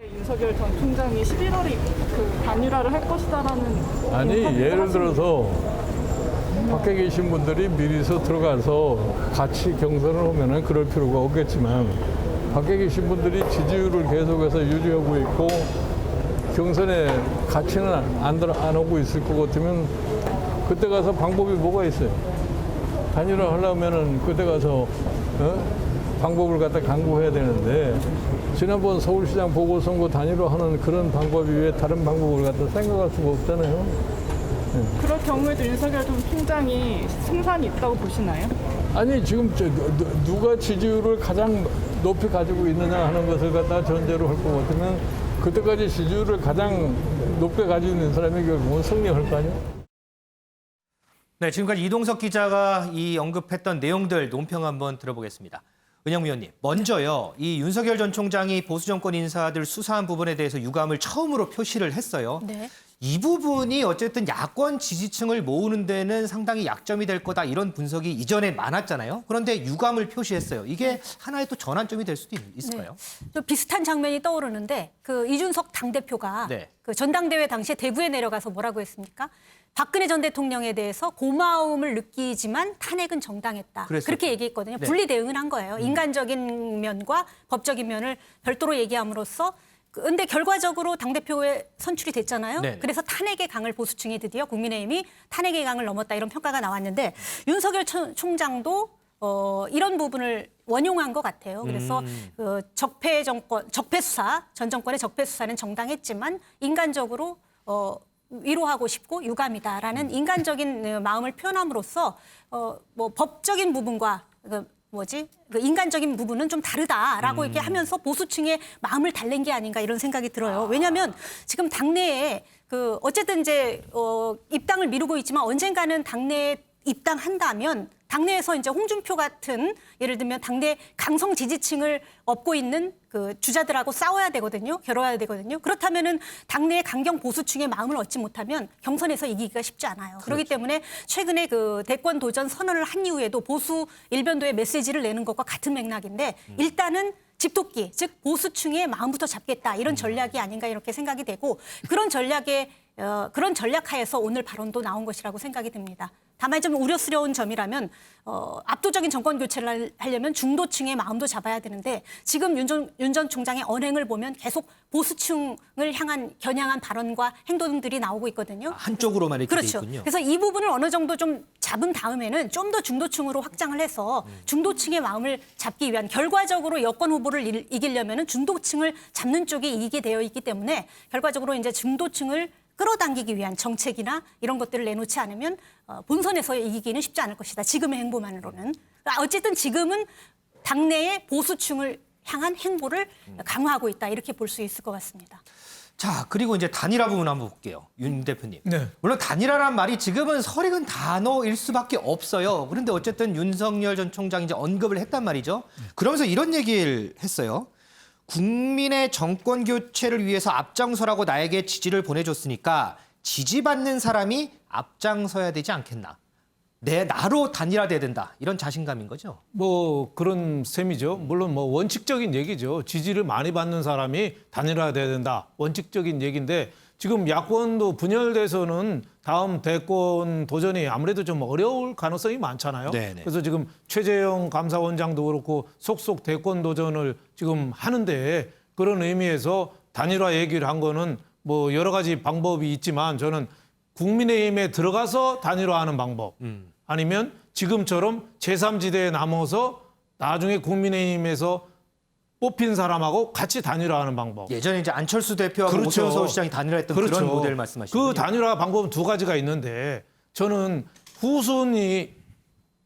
윤석열 전 총장이 11월에 단일화를 할 것이다라는 아니 예를 들어서 밖에 계신 분들이 미리서 들어가서 같이 경선을 하면은 그럴 필요가 없겠지만 밖에 계신 분들이 지지율을 계속해서 유지하고 있고 경선에 같이는 안 오고 있을 것 같으면 그때 가서 방법이 뭐가 있어요? 단일화 하려면은 그때 가서 방법을 갖다 강구해야 되는데 지난번 서울시장 보궐선거 단일화하는 그런 방법이 왜 다른 방법을 갖다 생각할 수가 없잖아요. 그럴 경우에도 윤석열 전 총장이 승산이 있다고 보시나요? 아니 지금 누가 지지율을 가장 높이 가지고 있느냐 하는 것을 갖다 전제로 할 것 같으면 그때까지 지지율을 가장 높게 가지고 있는 사람이 결국은 승리할 거 아니에요? 네, 지금까지 이동석 기자가 이 언급했던 내용들 논평 한번 들어보겠습니다. 은영 위원님, 먼저요. 이 윤석열 전 총장이 보수 정권 인사들 수사한 부분에 대해서 유감을 처음으로 표시를 했어요. 네. 이 부분이 어쨌든 야권 지지층을 모으는 데는 상당히 약점이 될 거다 이런 분석이 이전에 많았잖아요. 그런데 유감을 표시했어요. 이게 하나의 또 전환점이 될 수도 있을까요? 네. 좀 비슷한 장면이 떠오르는데 이준석 당대표가 네. 전당대회 당시에 대구에 내려가서 뭐라고 했습니까? 박근혜 전 대통령에 대해서 고마움을 느끼지만 탄핵은 정당했다. 그랬었죠. 그렇게 얘기했거든요. 네. 분리 대응을 한 거예요. 인간적인 면과 법적인 면을 별도로 얘기함으로써 근데 결과적으로 당대표에 선출이 됐잖아요. 네네. 그래서 탄핵의 강을 보수층이 드디어 국민의힘이 탄핵의 강을 넘었다 이런 평가가 나왔는데 윤석열 총장도 이런 부분을 원용한 것 같아요. 그래서 적폐 수사, 전 정권의 적폐 수사는 정당했지만 인간적으로 위로하고 싶고 유감이다라는 인간적인 마음을 표현함으로써 뭐 법적인 부분과 인간적인 부분은 좀 다르다라고 이렇게 하면서 보수층의 마음을 달랜 게 아닌가 이런 생각이 들어요. 왜냐하면 지금 당내에 어쨌든 이제 입당을 미루고 있지만 언젠가는 당내에 입당한다면 당내에서 이제 홍준표 같은 예를 들면 당내 강성 지지층을 업고 있는 주자들하고 싸워야 되거든요. 겨뤄야 되거든요. 그렇다면은 당내의 강경 보수층의 마음을 얻지 못하면 경선에서 이기기가 쉽지 않아요. 그렇죠. 그렇기 때문에 최근에 대권 도전 선언을 한 이후에도 보수 일변도의 메시지를 내는 것과 같은 맥락인데 일단은 집도끼, 즉 보수층의 마음부터 잡겠다 이런 전략이 아닌가 이렇게 생각이 되고 그런 전략하에서 오늘 발언도 나온 것이라고 생각이 듭니다. 다만 좀 우려스러운 점이라면 압도적인 정권 교체를 하려면 중도층의 마음도 잡아야 되는데 지금 윤 전 총장의 언행을 보면 계속 보수층을 겨냥한 발언과 행동들이 나오고 있거든요. 한쪽으로만 이렇게 그렇죠. 돼 있군요. 그래서 이 부분을 어느 정도 좀 잡은 다음에는 좀 더 중도층으로 확장을 해서 중도층의 마음을 잡기 위한 결과적으로 여권 후보를 이기려면 중도층을 잡는 쪽이 이기게 되어 있기 때문에 결과적으로 이제 중도층을 끌어당기기 위한 정책이나 이런 것들을 내놓지 않으면 본선에서 이기기는 쉽지 않을 것이다. 지금의 행보만으로는. 어쨌든 지금은 당내의 보수층을 향한 행보를 강화하고 있다. 이렇게 볼 수 있을 것 같습니다. 자, 그리고 이제 단일화 부분 한번 볼게요. 윤 대표님. 네. 물론 단일화란 말이 지금은 설익은 단어일 수밖에 없어요. 그런데 어쨌든 윤석열 전 총장이 이제 언급을 했단 말이죠. 그러면서 이런 얘기를 했어요. 국민의 정권 교체를 위해서 앞장서라고 나에게 지지를 보내줬으니까 지지받는 사람이 앞장서야 되지 않겠나. 나로 단일화돼야 된다. 이런 자신감인 거죠. 뭐 그런 셈이죠. 물론 뭐 원칙적인 얘기죠. 지지를 많이 받는 사람이 단일화돼야 된다. 원칙적인 얘기인데 지금 야권도 분열돼서는 다음 대권 도전이 아무래도 좀 어려울 가능성이 많잖아요. 네네. 그래서 지금 최재형 감사원장도 그렇고 속속 대권 도전을 지금 하는데 그런 의미에서 단일화 얘기를 한 거는 뭐 여러 가지 방법이 있지만 저는 국민의힘에 들어가서 단일화하는 방법 아니면 지금처럼 제3지대에 남아서 나중에 국민의힘에서 뽑힌 사람하고 같이 단일화하는 방법. 예전에 이제 안철수 대표하고 그렇죠. 오세훈 서울시장이 단일화했던 그런 모델 말씀하시는 그 단일화 방법은 두 가지가 있는데 저는 후순위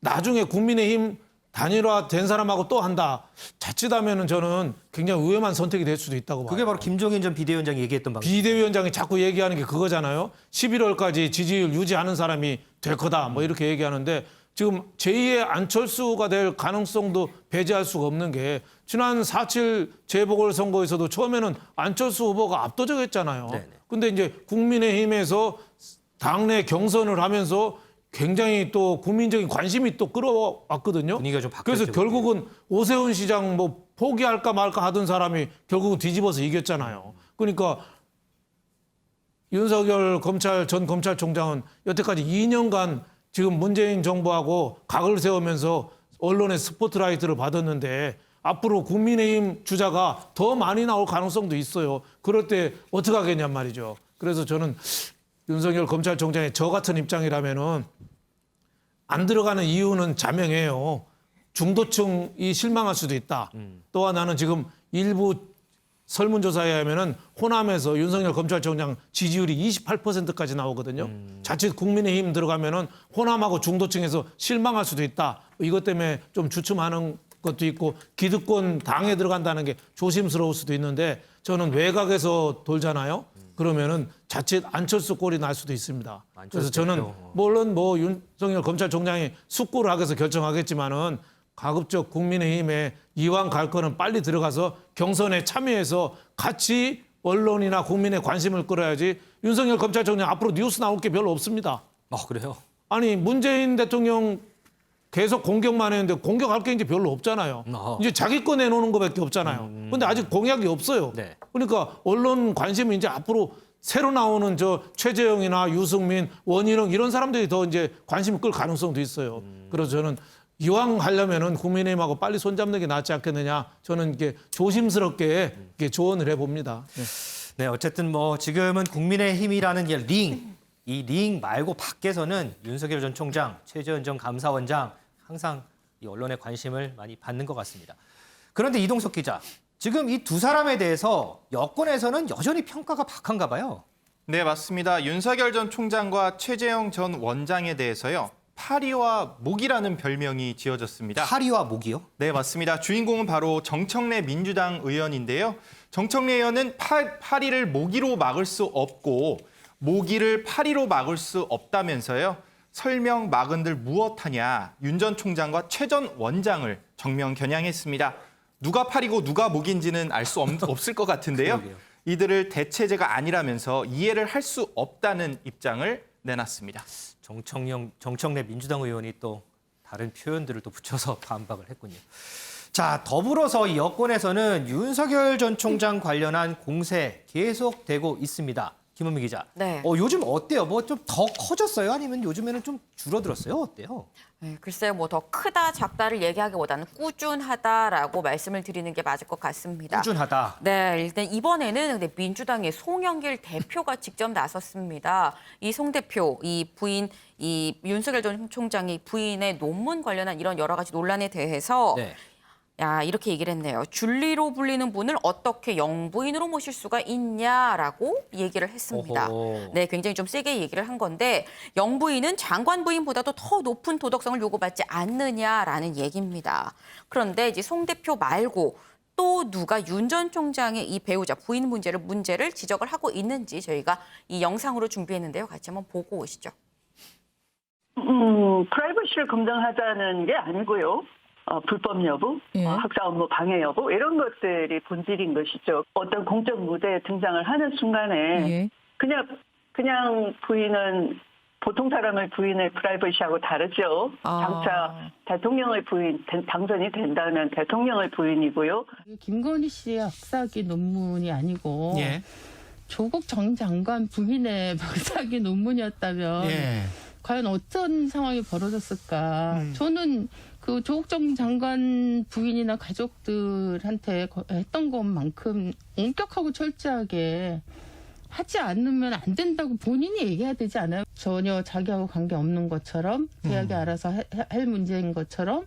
나중에 국민의힘 단일화된 사람하고 또 한다. 자칫하면은 저는 굉장히 위험한 선택이 될 수도 있다고 봐요. 그게 바로 김종인 전 비대위원장이 얘기했던 방법. 비대위원장이 자꾸 얘기하는 게 그거잖아요. 11월까지 지지율 유지하는 사람이 될 거다. 뭐 이렇게 얘기하는데 지금 제2의 안철수가 될 가능성도 배제할 수가 없는 게 지난 4.7 재보궐선거에서도 처음에는 안철수 후보가 압도적이었잖아요. 네네. 근데 이제 국민의힘에서 당내 경선을 하면서 굉장히 또 국민적인 관심이 또 끌어왔거든요. 분위기가 좀 바뀌었죠. 그래서 결국은 오세훈 시장 뭐 포기할까 말까 하던 사람이 결국은 뒤집어서 이겼잖아요. 그러니까 윤석열 전 검찰총장은 여태까지 2년간 지금 문재인 정부하고 각을 세우면서 언론의 스포트라이트를 받았는데 앞으로 국민의힘 주자가 더 많이 나올 가능성도 있어요. 그럴 때 어떻게 하겠냔 말이죠. 그래서 저는 윤석열 검찰총장의 저 같은 입장이라면은 안 들어가는 이유는 자명해요. 중도층이 실망할 수도 있다. 또 하나는 지금 일부 설문조사에 하면은 호남에서 윤석열 검찰총장 지지율이 28%까지 나오거든요. 자칫 국민의힘 들어가면은 호남하고 중도층에서 실망할 수도 있다. 이것 때문에 좀 주춤하는 것도 있고 기득권 당에 들어간다는 게 조심스러울 수도 있는데 저는 외곽에서 돌잖아요. 그러면은 자칫 안철수 꼴이 날 수도 있습니다. 그래서 저는 물론 뭐 윤석열 검찰총장이 숙고를 하겠서 결정하겠지만은 가급적 국민의힘에 이왕 갈 거는 빨리 들어가서 경선에 참여해서 같이 언론이나 국민의 관심을 끌어야지 윤석열 검찰총장 앞으로 뉴스 나올 게 별로 없습니다. 그래요? 아니 문재인 대통령 계속 공격만 했는데 공격할 게 이제 별로 없잖아요. 이제 자기 거 내놓는 거밖에 없잖아요. 근데 아직 공약이 없어요. 네. 그러니까 언론 관심이 이제 앞으로 새로 나오는 저 최재형이나 유승민, 원희룡 이런 사람들이 더 이제 관심을 끌 가능성도 있어요. 그래서 저는 이왕 하려면은 국민의힘하고 빨리 손잡는 게 낫지 않겠느냐. 저는 이게 조심스럽게 이렇게 조언을 해봅니다. 네. 네, 어쨌든 뭐 지금은 국민의힘이라는 이 링 말고 밖에서는 윤석열 전 총장, 최재형 전 감사원장 항상 이 언론의 관심을 많이 받는 것 같습니다. 그런데 이동석 기자, 지금 이 두 사람에 대해서 여권에서는 여전히 평가가 박한가 봐요. 네, 맞습니다. 윤석열 전 총장과 최재형 전 원장에 대해서요. 파리와 목이라는 별명이 지어졌습니다. 파리와 목이요? 네, 맞습니다. 주인공은 바로 정청래 민주당 의원인데요. 정청래 의원은 파리를 모기로 막을 수 없고 모기를 파리로 막을 수 없다면서요. 설명 막은들 무엇하냐. 윤 전 총장과 최 전 원장을 정면 겨냥했습니다. 누가 파리고 누가 모기인지는 알 수 없을 것 같은데요. 이들을 대체제가 아니라면서 이해를 할 수 없다는 입장을 내놨습니다. 정청래 민주당 의원이 또 다른 표현들을 또 붙여서 반박을 했군요. 자, 더불어서 이 여권에서는 윤석열 전 총장 관련한 공세 계속되고 있습니다. 김은미 기자. 네. 요즘 어때요? 뭐 좀 더 커졌어요? 아니면 요즘에는 좀 줄어들었어요? 어때요? 네, 글쎄요, 뭐 더 크다 작다를 얘기하기보다는 꾸준하다라고 말씀을 드리는 게 맞을 것 같습니다. 꾸준하다. 네, 일단 이번에는 근데 민주당의 송영길 대표가 직접 나섰습니다. 이 송 대표, 이 부인, 이 윤석열 전 총장이 부인의 논문 관련한 이런 여러 가지 논란에 대해서 네. 이렇게 얘기를 했네요. 줄리로 불리는 분을 어떻게 영부인으로 모실 수가 있냐라고 얘기를 했습니다. 어허. 네, 굉장히 좀 세게 얘기를 한 건데 영부인은 장관 부인보다도 더 높은 도덕성을 요구받지 않느냐라는 얘기입니다. 그런데 이제 송 대표 말고 또 누가 윤 전 총장의 이 배우자 부인 문제를 지적을 하고 있는지 저희가 이 영상으로 준비했는데요. 같이 한번 보고 오시죠. 프라이버시를 검증하자는 게 아니고요. 불법 여부, 학사 업무 방해 여부 이런 것들이 본질인 것이죠. 어떤 공적 무대에 등장을 하는 순간에 그냥 부인은 보통 사람의 부인의 프라이버시하고 다르죠. 장차 대통령의 부인, 당선이 된다면 대통령의 부인이고요. 김건희 씨의 학사기 논문이 아니고 조국 전 장관 부인의 박사기 논문이었다면 과연 어떤 상황이 벌어졌을까? 저는 그 조국 전 장관 부인이나 가족들한테 했던 것만큼 엄격하고 철저하게 하지 않으면 안 된다고 본인이 얘기해야 되지 않아요? 전혀 자기하고 관계없는 것처럼 대학이 알아서 할 문제인 것처럼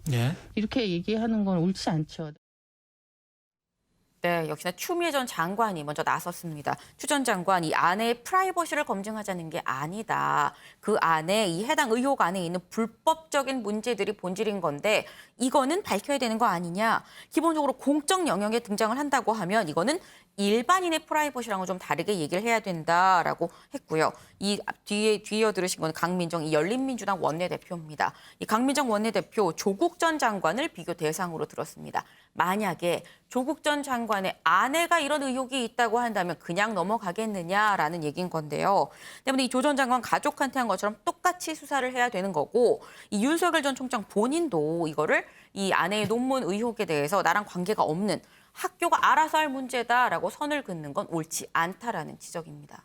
이렇게 얘기하는 건 옳지 않죠. 네, 역시나 추미애 전 장관이 먼저 나섰습니다. 추 전 장관, 이 아내의 프라이버시를 검증하자는 게 아니다. 그 안에 이 해당 의혹 안에 있는 불법적인 문제들이 본질인 건데 이거는 밝혀야 되는 거 아니냐. 기본적으로 공적 영역에 등장을 한다고 하면 이거는 일반인의 프라이버시랑은 좀 다르게 얘기를 해야 된다라고 했고요. 이 뒤에 이어 들으신 건 강민정 이 열린민주당 원내대표입니다. 이 강민정 원내대표 조국 전 장관을 비교 대상으로 들었습니다. 만약에 조국 전 장관의 아내가 이런 의혹이 있다고 한다면 그냥 넘어가겠느냐라는 얘기인 건데요. 때문에 이 조 전 장관 가족한테 한 것처럼 똑같이 수사를 해야 되는 거고 이 윤석열 전 총장 본인도 이거를 이 아내의 논문 의혹에 대해서 나랑 관계가 없는 학교가 알아서 할 문제다라고 선을 긋는 건 옳지 않다라는 지적입니다.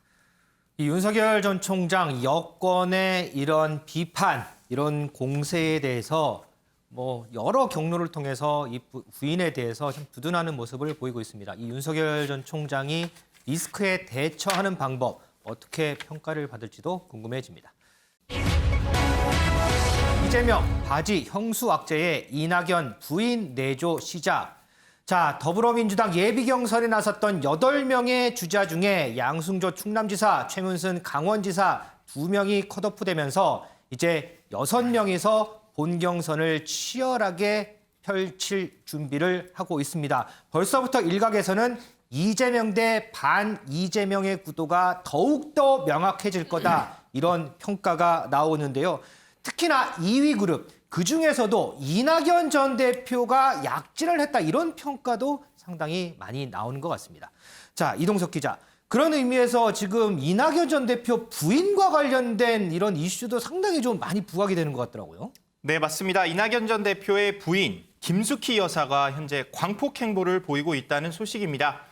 이 윤석열 전 총장 여권의 이런 비판, 이런 공세에 대해서 뭐 여러 경로를 통해서 이 부인에 대해서 좀 두둔하는 모습을 보이고 있습니다. 이 윤석열 전 총장이 리스크에 대처하는 방법 어떻게 평가를 받을지도 궁금해집니다. 이재명 바지 형수 악재에 이낙연 부인 내조 시작. 자, 더불어민주당 예비경선에 나섰던 8명의 주자 중에 양승조 충남지사, 최문순 강원지사 2명이 컷오프되면서 이제 6명이서 본경선을 치열하게 펼칠 준비를 하고 있습니다. 벌써부터 일각에서는 이재명 대 반 이재명의 구도가 더욱더 명확해질 거다 이런 평가가 나오는데요. 특히나 2위 그룹, 그중에서도 이낙연 전 대표가 약진을 했다 이런 평가도 상당히 많이 나오는 것 같습니다. 자, 이동석 기자. 그런 의미에서 지금 이낙연 전 대표 부인과 관련된 이런 이슈도 상당히 좀 많이 부각이 되는 것 같더라고요. 네, 맞습니다. 이낙연 전 대표의 부인 김숙희 여사가 현재 광폭 행보를 보이고 있다는 소식입니다.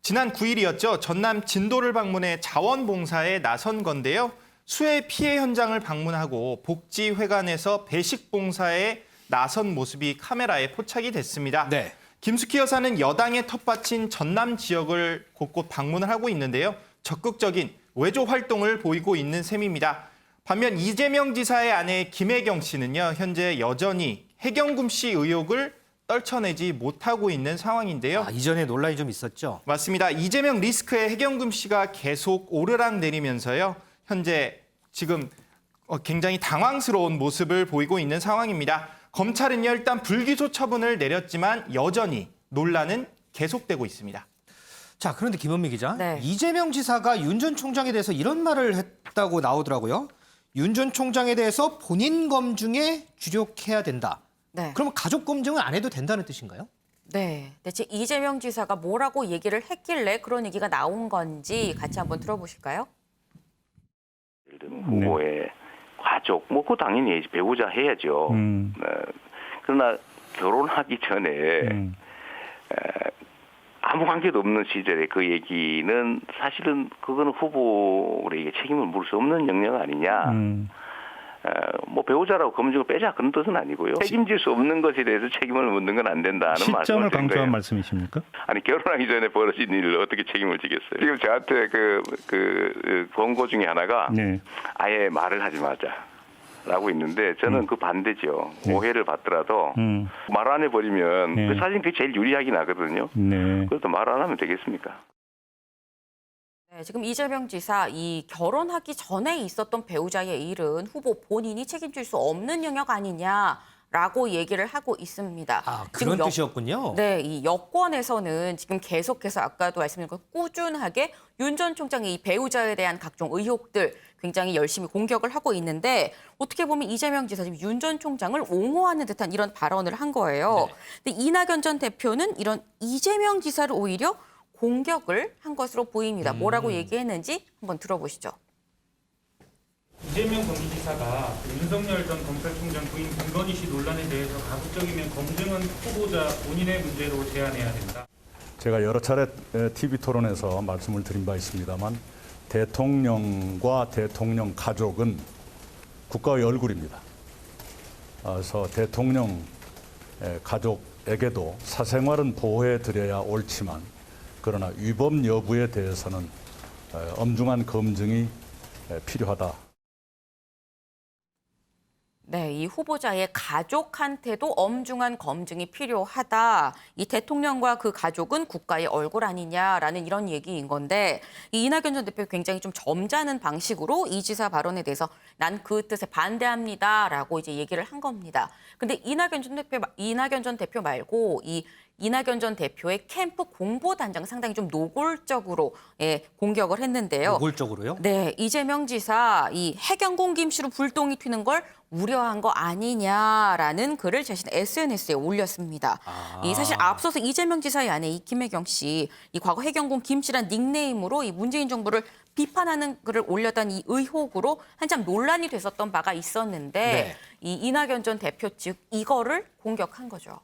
지난 9일이었죠. 전남 진도를 방문해 자원봉사에 나선 건데요. 수해 피해 현장을 방문하고 복지회관에서 배식 봉사에 나선 모습이 카메라에 포착이 됐습니다. 네. 김숙희 여사는 여당의 텃밭인 전남 지역을 곳곳 방문을 하고 있는데요. 적극적인 외조 활동을 보이고 있는 셈입니다. 반면 이재명 지사의 아내 김혜경 씨는요. 현재 여전히 해경금 씨 의혹을 떨쳐내지 못하고 있는 상황인데요. 이전에 논란이 좀 있었죠? 맞습니다. 이재명 리스크에 해경금 씨가 계속 오르락 내리면서요. 현재 지금 굉장히 당황스러운 모습을 보이고 있는 상황입니다. 검찰은요, 일단 불기소 처분을 내렸지만 여전히 논란은 계속되고 있습니다. 자, 그런데 김은미 기자, 네. 이재명 지사가 윤 전 총장에 대해서 이런 말을 했다고 나오더라고요. 윤 전 총장에 대해서 본인 검증에 주력해야 된다. 네. 그러면 가족 검증은 안 해도 된다는 뜻인가요? 네, 대체 이재명 지사가 뭐라고 얘기를 했길래 그런 얘기가 나온 건지 같이 한번 들어보실까요? 예를 들면 후보의 가족, 뭐 그 당연히 배우자 해야죠. 그러나 결혼하기 전에 아무 관계도 없는 시절에 그 얘기는 사실은 그거는 후보에게 책임을 물을 수 없는 영역 아니냐. 뭐 배우자라고 검증을 빼자 그런 뜻은 아니고요. 책임질 수 없는 것에 대해서 책임을 묻는 건 안 된다는 말씀을 시점을 드린 강조한 거예요. 말씀이십니까? 아니 결혼하기 전에 벌어진 일을 어떻게 책임을 지겠어요? 지금 저한테 그 권고 중에 하나가 아예 말을 하지 마자라고 있는데 저는 그 반대죠. 오해를 받더라도 말 안 해버리면 그 사실 그게 제일 유리하긴 하거든요. 그래도 말 안 하면 되겠습니까? 네, 지금 이재명 지사 이 결혼하기 전에 있었던 배우자의 일은 후보 본인이 책임질 수 없는 영역 아니냐. 라고 얘기를 하고 있습니다. 아, 그런 뜻이었군요. 네, 이 여권에서는 지금 계속해서 아까도 말씀드린 것 꾸준하게 윤 전 총장의 이 배우자에 대한 각종 의혹들 굉장히 열심히 공격을 하고 있는데 어떻게 보면 이재명 지사 지금 윤 전 총장을 옹호하는 듯한 이런 발언을 한 거예요. 네. 근데 이낙연 전 대표는 이런 이재명 지사를 오히려 공격을 한 것으로 보입니다. 뭐라고 얘기했는지 한번 들어보시죠. 이재명 경기지사가 윤석열 전 검찰총장 부인 김건희 씨 논란에 대해서 가급적이면 검증은 후보자 본인의 문제로 제한해야 된다. 제가 여러 차례 TV 토론에서 말씀을 드린 바 있습니다만 대통령과 대통령 가족은 국가의 얼굴입니다. 그래서 대통령 가족에게도 사생활은 보호해 드려야 옳지만 그러나 위법 여부에 대해서는 엄중한 검증이 필요하다. 네, 이 후보자의 가족한테도 엄중한 검증이 필요하다. 이 대통령과 그 가족은 국가의 얼굴 아니냐라는 이런 얘기인 건데 이 이낙연 전 대표 굉장히 좀 점잖은 방식으로 이 지사 발언에 대해서 난 그 뜻에 반대합니다라고 이제 얘기를 한 겁니다. 근데 이낙연 전 대표 말고 이 이낙연 전 대표의 캠프 공보단장 상당히 좀 노골적으로 공격을 했는데요. 노골적으로요? 네, 이재명 지사 이 해경공 김씨로 불똥이 튀는 걸 우려한 거 아니냐라는 글을 자신의 SNS에 올렸습니다. 이 사실 앞서서 이재명 지사의 아내 이 김혜경 씨, 이 과거 해경공 김씨란 닉네임으로 이 문재인 정부를 비판하는 글을 올렸던 이 의혹으로 한참 논란이 됐었던 바가 있었는데 네. 이 이낙연 전 대표 즉 이거를 공격한 거죠.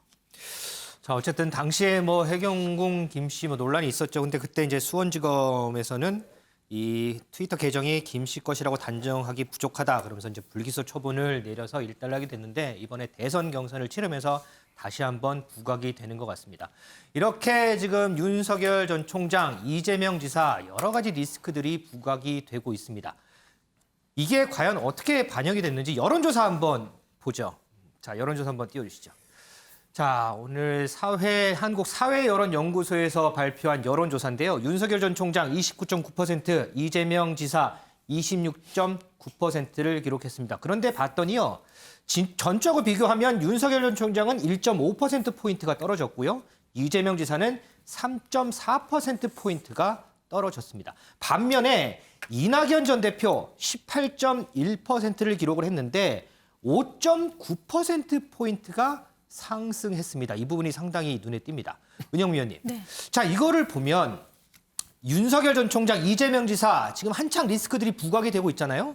자, 어쨌든 당시에 뭐 해경공 김씨 뭐 논란이 있었죠. 근데 그때 이제 수원지검에서는 이 트위터 계정이 김씨 것이라고 단정하기 부족하다. 그러면서 이제 불기소 처분을 내려서 일단락이 됐는데 이번에 대선 경선을 치르면서 다시 한번 부각이 되는 것 같습니다. 이렇게 지금 윤석열 전 총장, 이재명 지사 여러 가지 리스크들이 부각이 되고 있습니다. 이게 과연 어떻게 반영이 됐는지 여론조사 한번 보죠. 자, 여론조사 한번 띄워주시죠. 자, 오늘 한국사회여론연구소에서 발표한 여론조사인데요. 윤석열 전 총장 29.9%, 이재명 지사 26.9%를 기록했습니다. 그런데 봤더니요. 전적으로 비교하면 윤석열 전 총장은 1.5%포인트가 떨어졌고요. 이재명 지사는 3.4%포인트가 떨어졌습니다. 반면에 이낙연 전 대표 18.1%를 기록을 했는데 5.9%포인트가 상승했습니다. 이 부분이 상당히 눈에 띕니다. 은영 위원님. 네. 자, 이거를 보면 윤석열 전 총장, 이재명 지사 지금 한창 리스크들이 부각이 되고 있잖아요.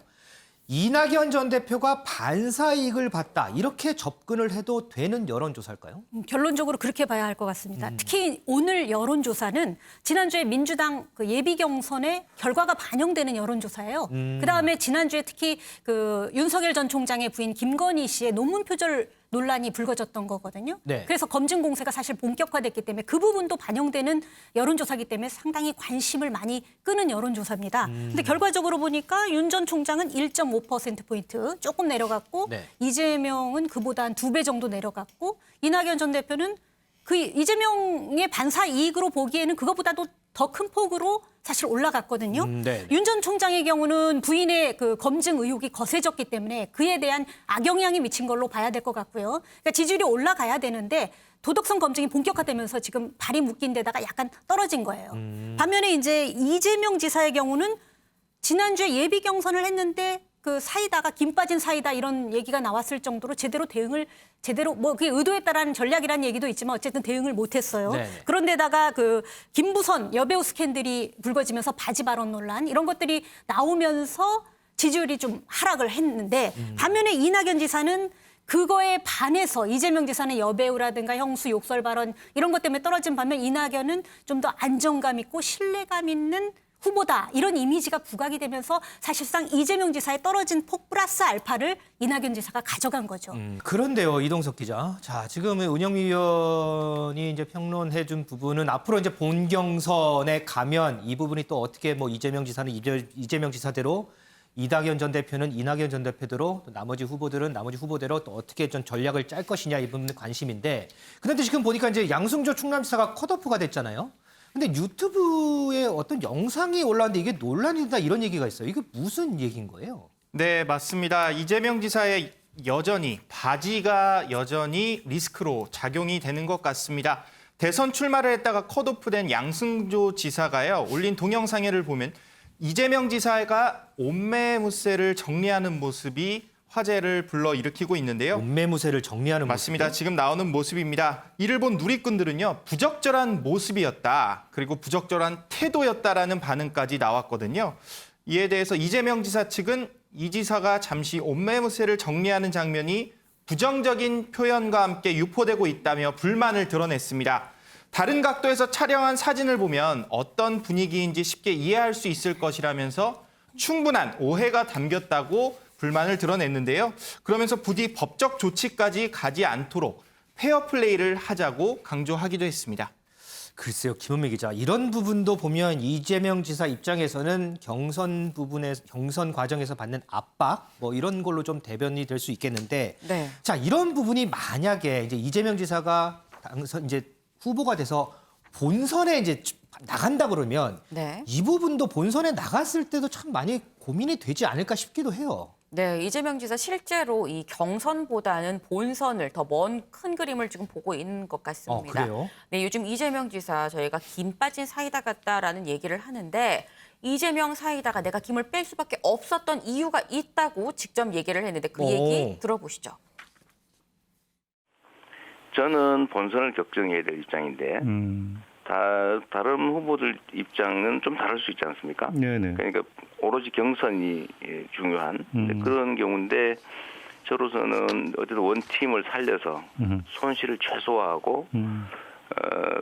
이낙연 전 대표가 반사이익을 봤다. 이렇게 접근을 해도 되는 여론조사일까요? 결론적으로 그렇게 봐야 할 것 같습니다. 특히 오늘 여론조사는 지난주에 민주당 그 예비 경선의 결과가 반영되는 여론조사예요. 그다음에 지난주에 특히 그 윤석열 전 총장의 부인 김건희 씨의 논문 표절 논란이 불거졌던 거거든요. 네. 그래서 검증 공세가 사실 본격화됐기 때문에 그 부분도 반영되는 여론조사이기 때문에 상당히 관심을 많이 끄는 여론조사입니다. 근데 결과적으로 보니까 윤 전 총장은 1.5%포인트 조금 내려갔고 네. 이재명은 그보다 한 2배 정도 내려갔고 이낙연 전 대표는 그 이재명의 반사 이익으로 보기에는 그것보다도 더 큰 폭으로 사실 올라갔거든요. 윤 전 총장의 경우는 부인의 그 검증 의혹이 거세졌기 때문에 그에 대한 악영향이 미친 걸로 봐야 될 것 같고요. 그러니까 지지율이 올라가야 되는데 도덕성 검증이 본격화되면서 지금 발이 묶인 데다가 약간 떨어진 거예요. 반면에 이제 이재명 지사의 경우는 지난주에 예비 경선을 했는데 그 사이다가 김 빠진 사이다 이런 얘기가 나왔을 정도로 제대로 뭐 그게 의도했다라는 전략이라는 얘기도 있지만 어쨌든 대응을 못했어요. 네네. 그런데다가 그 김부선 여배우 스캔들이 불거지면서 바지 발언 논란 이런 것들이 나오면서 지지율이 좀 하락을 했는데 반면에 이낙연 지사는 그거에 반해서 이재명 지사는 여배우라든가 형수 욕설 발언 이런 것 때문에 떨어진 반면 이낙연은 좀 더 안정감 있고 신뢰감 있는 후보다 이런 이미지가 부각이 되면서 사실상 이재명 지사의 떨어진 폭 플러스 알파를 이낙연 지사가 가져간 거죠. 그런데요, 이동석 기자. 자, 지금 은영미 위원이 이제 평론해준 부분은 앞으로 이제 본 경선에 가면 이 부분이 또 어떻게 뭐 이재명 지사는 이재명 지사대로, 이낙연 전 대표는 이낙연 전 대표대로, 또 나머지 후보들은 나머지 후보대로 또 어떻게 좀 전략을 짤 것이냐 이 부분이 관심인데. 그런데 지금 보니까 이제 양승조 충남지사가 컷오프가 됐잖아요. 근데 유튜브에 어떤 영상이 올라왔는데 이게 논란이 된다 이런 얘기가 있어요. 이게 무슨 얘기인 거예요? 네, 맞습니다. 이재명 지사의 바지가 여전히 리스크로 작용이 되는 것 같습니다. 대선 출마를 했다가 컷오프된 양승조 지사가요. 올린 동영상을 보면 이재명 지사가 옷매무새를 정리하는 모습이 화제를 불러일으키고 있는데요. 옷매무새를 정리하는 맞습니다. 모습이요? 지금 나오는 모습입니다. 이를 본 누리꾼들은요. 부적절한 모습이었다. 그리고 부적절한 태도였다라는 반응까지 나왔거든요. 이에 대해서 이재명 지사 측은 이 지사가 잠시 옷매무새를 정리하는 장면이 부정적인 표현과 함께 유포되고 있다며 불만을 드러냈습니다. 다른 각도에서 촬영한 사진을 보면 어떤 분위기인지 쉽게 이해할 수 있을 것이라면서 충분한 오해가 담겼다고 불만을 드러냈는데요. 그러면서 부디 법적 조치까지 가지 않도록 페어플레이를 하자고 강조하기도 했습니다. 글쎄요, 김은미 기자. 이런 부분도 보면 이재명 지사 입장에서는 경선 과정에서 받는 압박 뭐 이런 걸로 좀 대변이 될 수 있겠는데, 네. 자 이런 부분이 만약에 이제 이재명 지사가 당선 이제 후보가 돼서 본선에 이제 나간다 그러면 네. 이 부분도 본선에 나갔을 때도 참 많이 고민이 되지 않을까 싶기도 해요. 네, 이재명 지사 실제로 이 경선보다는 본선을 더 먼 큰 그림을 지금 보고 있는 것 같습니다. 그래요? 네, 요즘 이재명 지사 저희가 김 빠진 사이다 같다라는 얘기를 하는데 이재명 사이다가 내가 김을 뺄 수밖에 없었던 이유가 있다고 직접 얘기를 했는데 그 얘기 들어보시죠. 저는 본선을 결정해야 될 입장인데 다른 후보들 입장은 좀 다를 수 있지 않습니까? 네네. 그러니까 오로지 경선이 중요한 그런 경우인데 저로서는 어쨌든 원팀을 살려서 손실을 최소화하고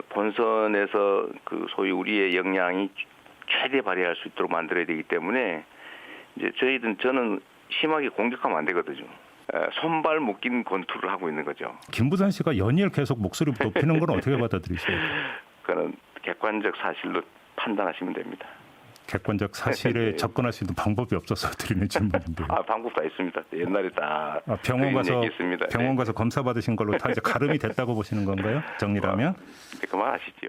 본선에서 그 소위 우리의 역량이 최대 발휘할 수 있도록 만들어야 되기 때문에 이제 저는 심하게 공격하면 안 되거든요. 손발 묶인 권투를 하고 있는 거죠. 김부선 씨가 연일 계속 목소리 높이는 건 어떻게 받아들이세요? 그는 객관적 사실로 판단하시면 됩니다. 객관적 사실에 접근할 수 있는 방법이 없어서 드리는 질문인데요. 방법 다 있습니다. 옛날에 다 병원 가서 있습니다. 병원 가서 검사 받으신 걸로 다 이제 가름이 됐다고 보시는 건가요? 정리라면? 이제 그만하시죠.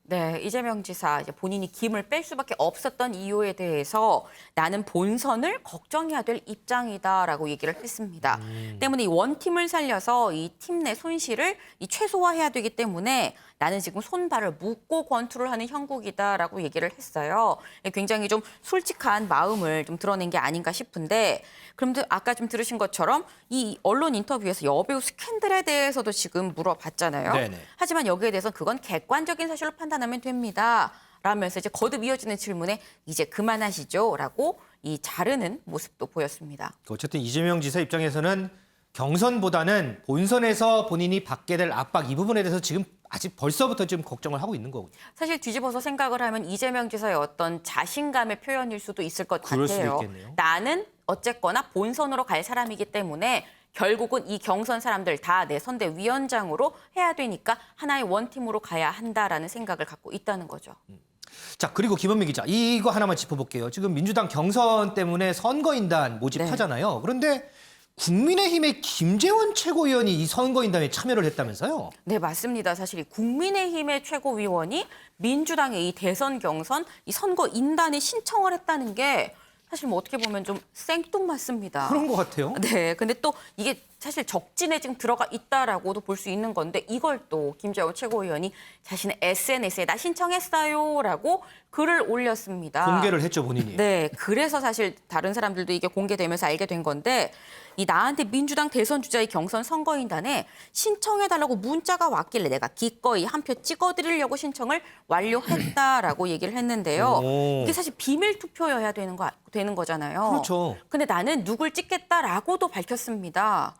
네, 이재명 지사 이제 본인이 김을 뺄 수밖에 없었던 이유에 대해서 나는 본선을 걱정해야 될 입장이다라고 얘기를 했습니다. 때문에 이 원팀을 살려서 이 팀 내 손실을 최소화해야 되기 때문에 나는 지금 손발을 묶고 권투를 하는 형국이다라고 얘기를 했어요. 굉장히 좀 솔직한 마음을 좀 드러낸 게 아닌가 싶은데, 그런데 아까 좀 들으신 것처럼 이 언론 인터뷰에서 여배우 스캔들에 대해서도 지금 물어봤잖아요. 네네. 하지만 여기에 대해서 그건 객관적인 사실로 판단하면 됩니다. 라면서 이제 거듭 이어지는 질문에 이제 그만하시죠라고 이 자르는 모습도 보였습니다. 어쨌든 이재명 지사 입장에서는 경선보다는 본선에서 본인이 받게 될 압박 이 부분에 대해서 지금 아직 벌써부터 좀 걱정을 하고 있는 거군요. 사실 뒤집어서 생각을 하면 이재명 지사의 어떤 자신감의 표현일 수도 있을 것 그럴 같아요. 수도 있겠네요. 나는 어쨌거나 본선으로 갈 사람이기 때문에 결국은 이 경선 사람들 다 내 선대위원장으로 해야 되니까 하나의 원팀으로 가야 한다라는 생각을 갖고 있다는 거죠. 자, 그리고 김원미 기자, 이거 하나만 짚어볼게요. 지금 민주당 경선 때문에 선거인단 모집하잖아요. 그런데 국민의힘의 김재원 최고위원이 이 선거인단에 참여를 했다면서요? 네, 맞습니다. 사실 이 국민의힘의 최고위원이 민주당의 이 대선 경선 이 선거인단에 신청을 했다는 게 사실 뭐 어떻게 보면 좀 생뚱맞습니다. 그런 것 같아요. 네, 근데 또 이게 사실 적진에 지금 들어가 있다라고도 볼 수 있는 건데 이걸 또 김재원 최고위원이 자신의 SNS에 나 신청했어요라고 글을 올렸습니다. 공개를 했죠, 본인이. 네, 그래서 사실 다른 사람들도 이게 공개되면서 알게 된 건데 이 나한테 민주당 대선 주자의 경선 선거인단에 신청해달라고 문자가 왔길래 내가 기꺼이 한 표 찍어드리려고 신청을 완료했다라고 얘기를 했는데요. 이게 사실 비밀 투표여야 되는 거잖아요. 그렇죠. 근데 나는 누굴 찍겠다라고도 밝혔습니다.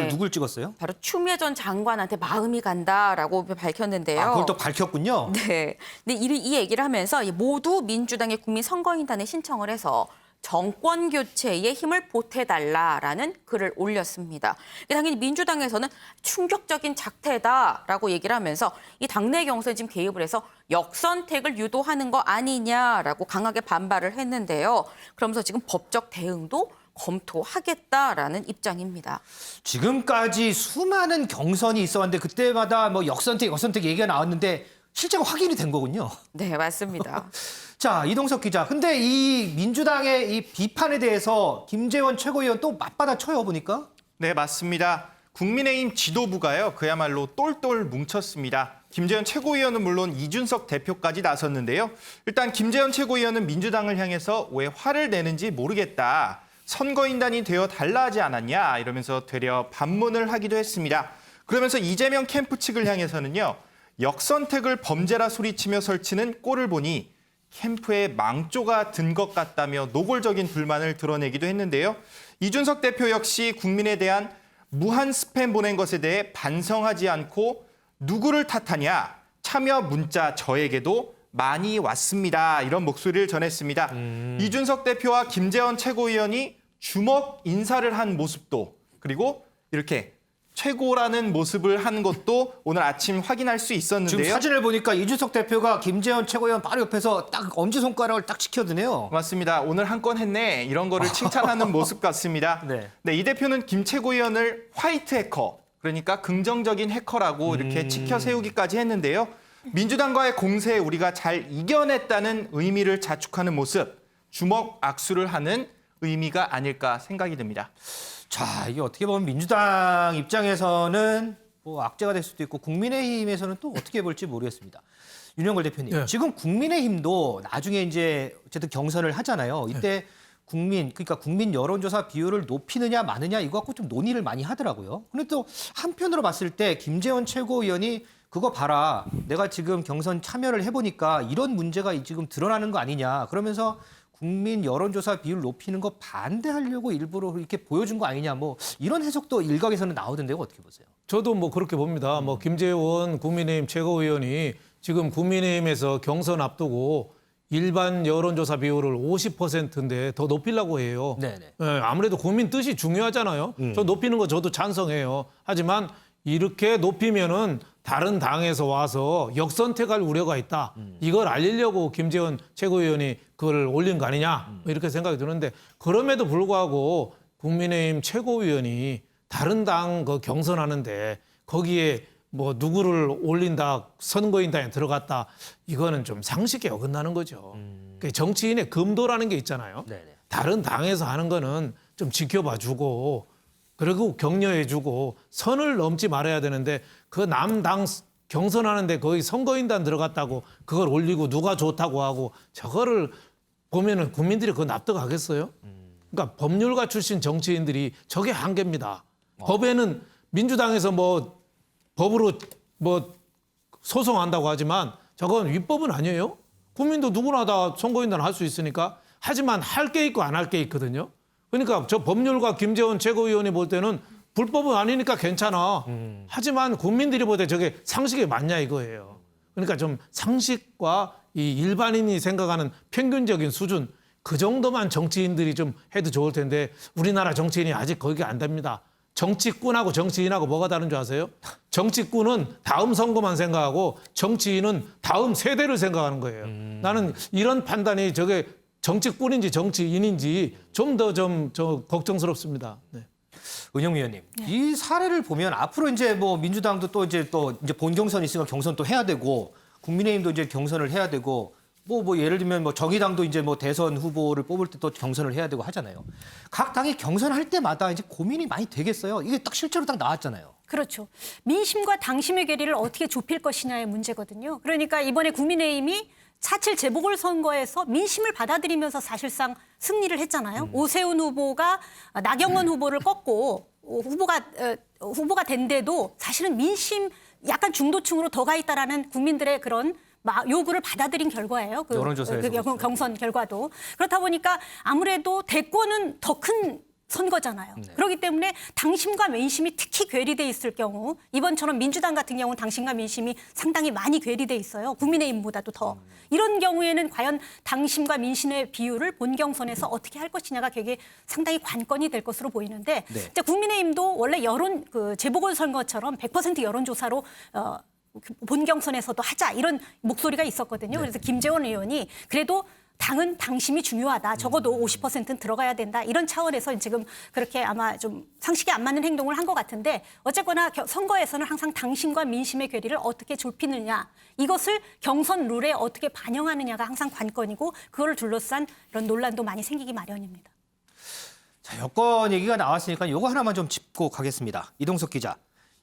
누굴 찍었어요? 바로 추미애 전 장관한테 마음이 간다라고 밝혔는데요. 아, 그걸 또 밝혔군요. 네. 근데 이 얘기를 하면서 모두 민주당의 국민 선거인단에 신청을 해서 정권 교체에 힘을 보태달라라는 글을 올렸습니다. 당연히 민주당에서는 충격적인 작태다라고 얘기를 하면서 이 당내 경선에 지금 개입을 해서 역선택을 유도하는 거 아니냐라고 강하게 반발을 했는데요. 그러면서 지금 법적 대응도 검토하겠다라는 입장입니다. 지금까지 수많은 경선이 있었는데 그때마다 뭐 역선택 얘기가 나왔는데 실제로 확인이 된 거군요. 네, 맞습니다. 자, 이동석 기자. 근데 이 민주당의 이 비판에 대해서 김재원 최고위원 또 맞받아쳐요, 보니까. 네, 맞습니다. 국민의힘 지도부가요, 그야말로 똘똘 뭉쳤습니다. 김재원 최고위원은 물론 이준석 대표까지 나섰는데요. 일단 김재원 최고위원은 민주당을 향해서 왜 화를 내는지 모르겠다. 선거인단이 되어 달라 하지 않았냐 이러면서 되려 반문을 하기도 했습니다. 그러면서 이재명 캠프 측을 향해서는요. 역선택을 범죄라 소리치며 설치는 꼴을 보니 캠프에 망조가 든 것 같다며 노골적인 불만을 드러내기도 했는데요. 이준석 대표 역시 국민에 대한 무한 스팸 보낸 것에 대해 반성하지 않고 누구를 탓하냐, 참여 문자 저에게도 많이 왔습니다. 이런 목소리를 전했습니다. 이준석 대표와 김재원 최고위원이 주먹 인사를 한 모습도, 그리고 이렇게 최고라는 모습을 한 것도 오늘 아침 확인할 수 있었는데요. 지금 사진을 보니까 이준석 대표가 김재원 최고위원 바로 옆에서 딱 엄지손가락을 딱 지켜드네요. 맞습니다. 오늘 한 건 했네. 이런 거를 칭찬하는 모습 같습니다. 네, 이 대표는 김 최고위원을 화이트 해커, 그러니까 긍정적인 해커라고 이렇게 치켜 세우기까지 했는데요. 민주당과의 공세에 우리가 잘 이겨냈다는 의미를 자축하는 모습, 주먹 악수를 하는 의미가 아닐까 생각이 듭니다. 자, 이게 어떻게 보면 민주당 입장에서는 뭐 악재가 될 수도 있고 국민의힘에서는 또 어떻게 볼지 모르겠습니다. 윤영걸 대표님, 네. 지금 국민의힘도 나중에 이제 어쨌든 경선을 하잖아요. 이때 그러니까 국민 여론조사 비율을 높이느냐 마느냐 이거 갖고 좀 논의를 많이 하더라고요. 근데 또 한편으로 봤을 때 김재원 최고위원이 그거 봐라, 내가 지금 경선 참여를 해보니까 이런 문제가 지금 드러나는 거 아니냐, 그러면서 국민 여론조사 비율 높이는 거 반대하려고 일부러 이렇게 보여준 거 아니냐, 뭐 이런 해석도 일각에서는 나오던데요. 어떻게 보세요? 저도 뭐 그렇게 봅니다. 뭐 김재원 국민의힘 최고위원이 지금 국민의힘에서 경선 앞두고 일반 여론조사 비율을 50%인데 더 높이려고 해요. 네네. 예, 아무래도 국민 뜻이 중요하잖아요. 저 높이는 거 저도 찬성해요. 하지만 이렇게 높이면은 다른 당에서 와서 역선택할 우려가 있다. 이걸 알리려고 김재원 최고위원이 그걸 올린 거 아니냐, 이렇게 생각이 드는데, 그럼에도 불구하고 국민의힘 최고위원이 다른 당 그 경선하는데 거기에 뭐 누구를 올린다, 선거인단에 들어갔다, 이거는 좀 상식에 어긋나는 거죠. 정치인의 금도라는 게 있잖아요. 네네. 다른 당에서 하는 거는 좀 지켜봐주고 그리고 격려해주고 선을 넘지 말아야 되는데, 그 남당 경선하는데 거기 선거인단 들어갔다고 그걸 올리고 누가 좋다고 하고 저거를 보면은 국민들이 그거 납득하겠어요? 그러니까 법률가 출신 정치인들이 저게 한계입니다. 법에는 민주당에서 뭐 법으로 뭐 소송한다고 하지만 저건 위법은 아니에요. 국민도 누구나 다 선거인단 할 수 있으니까. 하지만 할 게 있고 안 할 게 있거든요. 그러니까 저 법률가 김재원 최고위원이 볼 때는 불법은 아니니까 괜찮아. 하지만 국민들이 볼 때 저게 상식에 맞냐 이거예요. 그러니까 좀 상식과 이 일반인이 생각하는 평균적인 수준, 그 정도만 정치인들이 좀 해도 좋을 텐데 우리나라 정치인이 아직 거기가 안 됩니다. 정치꾼하고 정치인하고 뭐가 다른 줄 아세요? 정치꾼은 다음 선거만 생각하고 정치인은 다음 세대를 생각하는 거예요. 나는 이런 판단이 저게 정치꾼인지 정치인인지 좀 더 저 걱정스럽습니다. 네. 은영 위원님, 이 사례를 보면 앞으로 이제 뭐 민주당도 또 이제 본 경선이 있으니까 경선 또 해야 되고, 국민의힘도 이제 경선을 해야 되고, 뭐 예를 들면 뭐 정의당도 이제 뭐 대선 후보를 뽑을 때 또 경선을 해야 되고 하잖아요. 각 당이 경선할 때마다 이제 고민이 많이 되겠어요. 이게 딱 실제로 딱 나왔잖아요. 그렇죠. 민심과 당심의 괴리를 어떻게 좁힐 것이냐의 문제거든요. 그러니까 이번에 국민의힘이 4.7 재보궐선거에서 민심을 받아들이면서 사실상 승리를 했잖아요. 오세훈 후보가 나경원 후보를 꺾고 후보가 된데도 사실은 민심 약간 중도층으로 더 가 있다라는 국민들의 그런 요구를 받아들인 결과예요. 여론조사에서 경선 결과도. 그렇다 보니까 아무래도 대권은 더 큰 선거잖아요. 네. 그렇기 때문에 당심과 민심이 특히 괴리돼 있을 경우, 이번처럼 민주당 같은 경우는 당심과 민심이 상당히 많이 괴리돼 있어요. 국민의힘보다도 더. 이런 경우에는 과연 당심과 민심의 비율을 본 경선에서 어떻게 할 것이냐가 되게 상당히 관건이 될 것으로 보이는데, 네. 이제 국민의힘도 원래 재보궐선거처럼 100% 여론조사로 본 경선에서도 하자, 이런 목소리가 있었거든요. 그래서 김재원 의원이 그래도 당은 당심이 중요하다. 적어도 50%는 들어가야 된다. 이런 차원에서 지금 그렇게 아마 좀 상식에 안 맞는 행동을 한 것 같은데 어쨌거나 선거에서는 항상 당심과 민심의 괴리를 어떻게 좁히느냐. 이것을 경선 룰에 어떻게 반영하느냐가 항상 관건이고 그걸 둘러싼 이런 논란도 많이 생기기 마련입니다. 자, 여권 얘기가 나왔으니까 이거 하나만 좀 짚고 가겠습니다. 이동석 기자.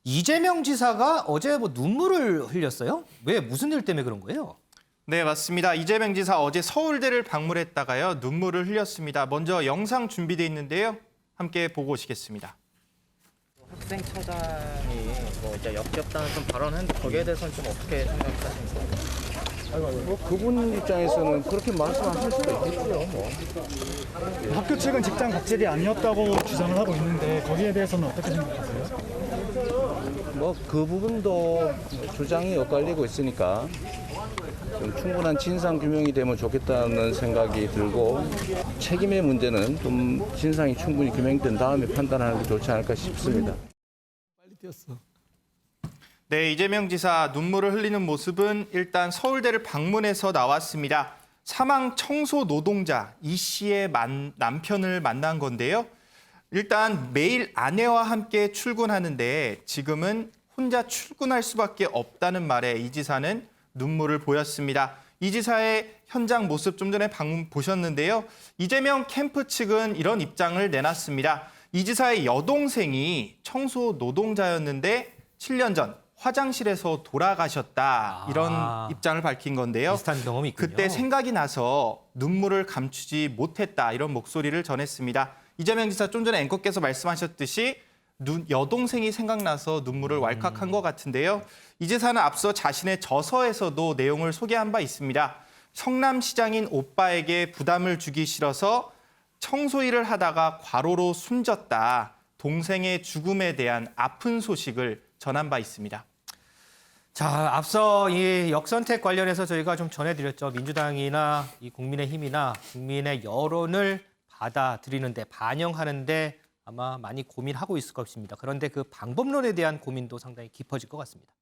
이재명 지사가 어제 뭐 눈물을 흘렸어요? 왜 무슨 일 때문에 그런 거예요? 네, 맞습니다. 이재명 지사 어제 서울대를 방문했다가요. 눈물을 흘렸습니다. 먼저 영상 준비돼 있는데요. 함께 보고 오시겠습니다. 학생 처장이 뭐 이제 역겹다는 좀 발언했는데 거기에 대해서는 좀 어떻게 생각하십니까? 뭐 그분 입장에서는 그렇게 말씀하실 수도 있겠고요. 뭐. 학교 측은 직장 갑질이 아니었다고 주장을 하고 있는데 거기에 대해서는 어떻게 생각하세요? 뭐 그 부분도 주장이 엇갈리고 있으니까 좀 충분한 진상 규명이 되면 좋겠다는 생각이 들고 책임의 문제는 좀 진상이 충분히 규명된 다음에 판단하는 게 좋지 않을까 싶습니다. 빨리 뛰었어. 네, 이재명 지사 눈물을 흘리는 모습은 일단 서울대를 방문해서 나왔습니다. 사망 청소 노동자 이 씨의 남편을 만난 건데요. 일단 매일 아내와 함께 출근하는데 지금은 혼자 출근할 수밖에 없다는 말에 이 지사는 눈물을 보였습니다. 이 지사의 현장 모습 좀 전에 방문 보셨는데요. 이재명 캠프 측은 이런 입장을 내놨습니다. 이 지사의 여동생이 청소 노동자였는데 7년 전 화장실에서 돌아가셨다. 이런 입장을 밝힌 건데요. 비슷한 경험이 있군요. 그때 생각이 나서 눈물을 감추지 못했다. 이런 목소리를 전했습니다. 이재명 지사 좀 전에 앵커께서 말씀하셨듯이 여동생이 생각나서 눈물을 왈칵한 것 같은데요. 이 지사는 앞서 자신의 저서에서도 내용을 소개한 바 있습니다. 성남시장인 오빠에게 부담을 주기 싫어서 청소일을 하다가 과로로 숨졌다. 동생의 죽음에 대한 아픈 소식을 전한 바 있습니다. 자, 앞서 이 역선택 관련해서 저희가 좀 전해드렸죠. 민주당이나 이 국민의힘이나 국민의 여론을 받아들이는데 반영하는데 아마 많이 고민하고 있을 것입니다. 그런데 그 방법론에 대한 고민도 상당히 깊어질 것 같습니다.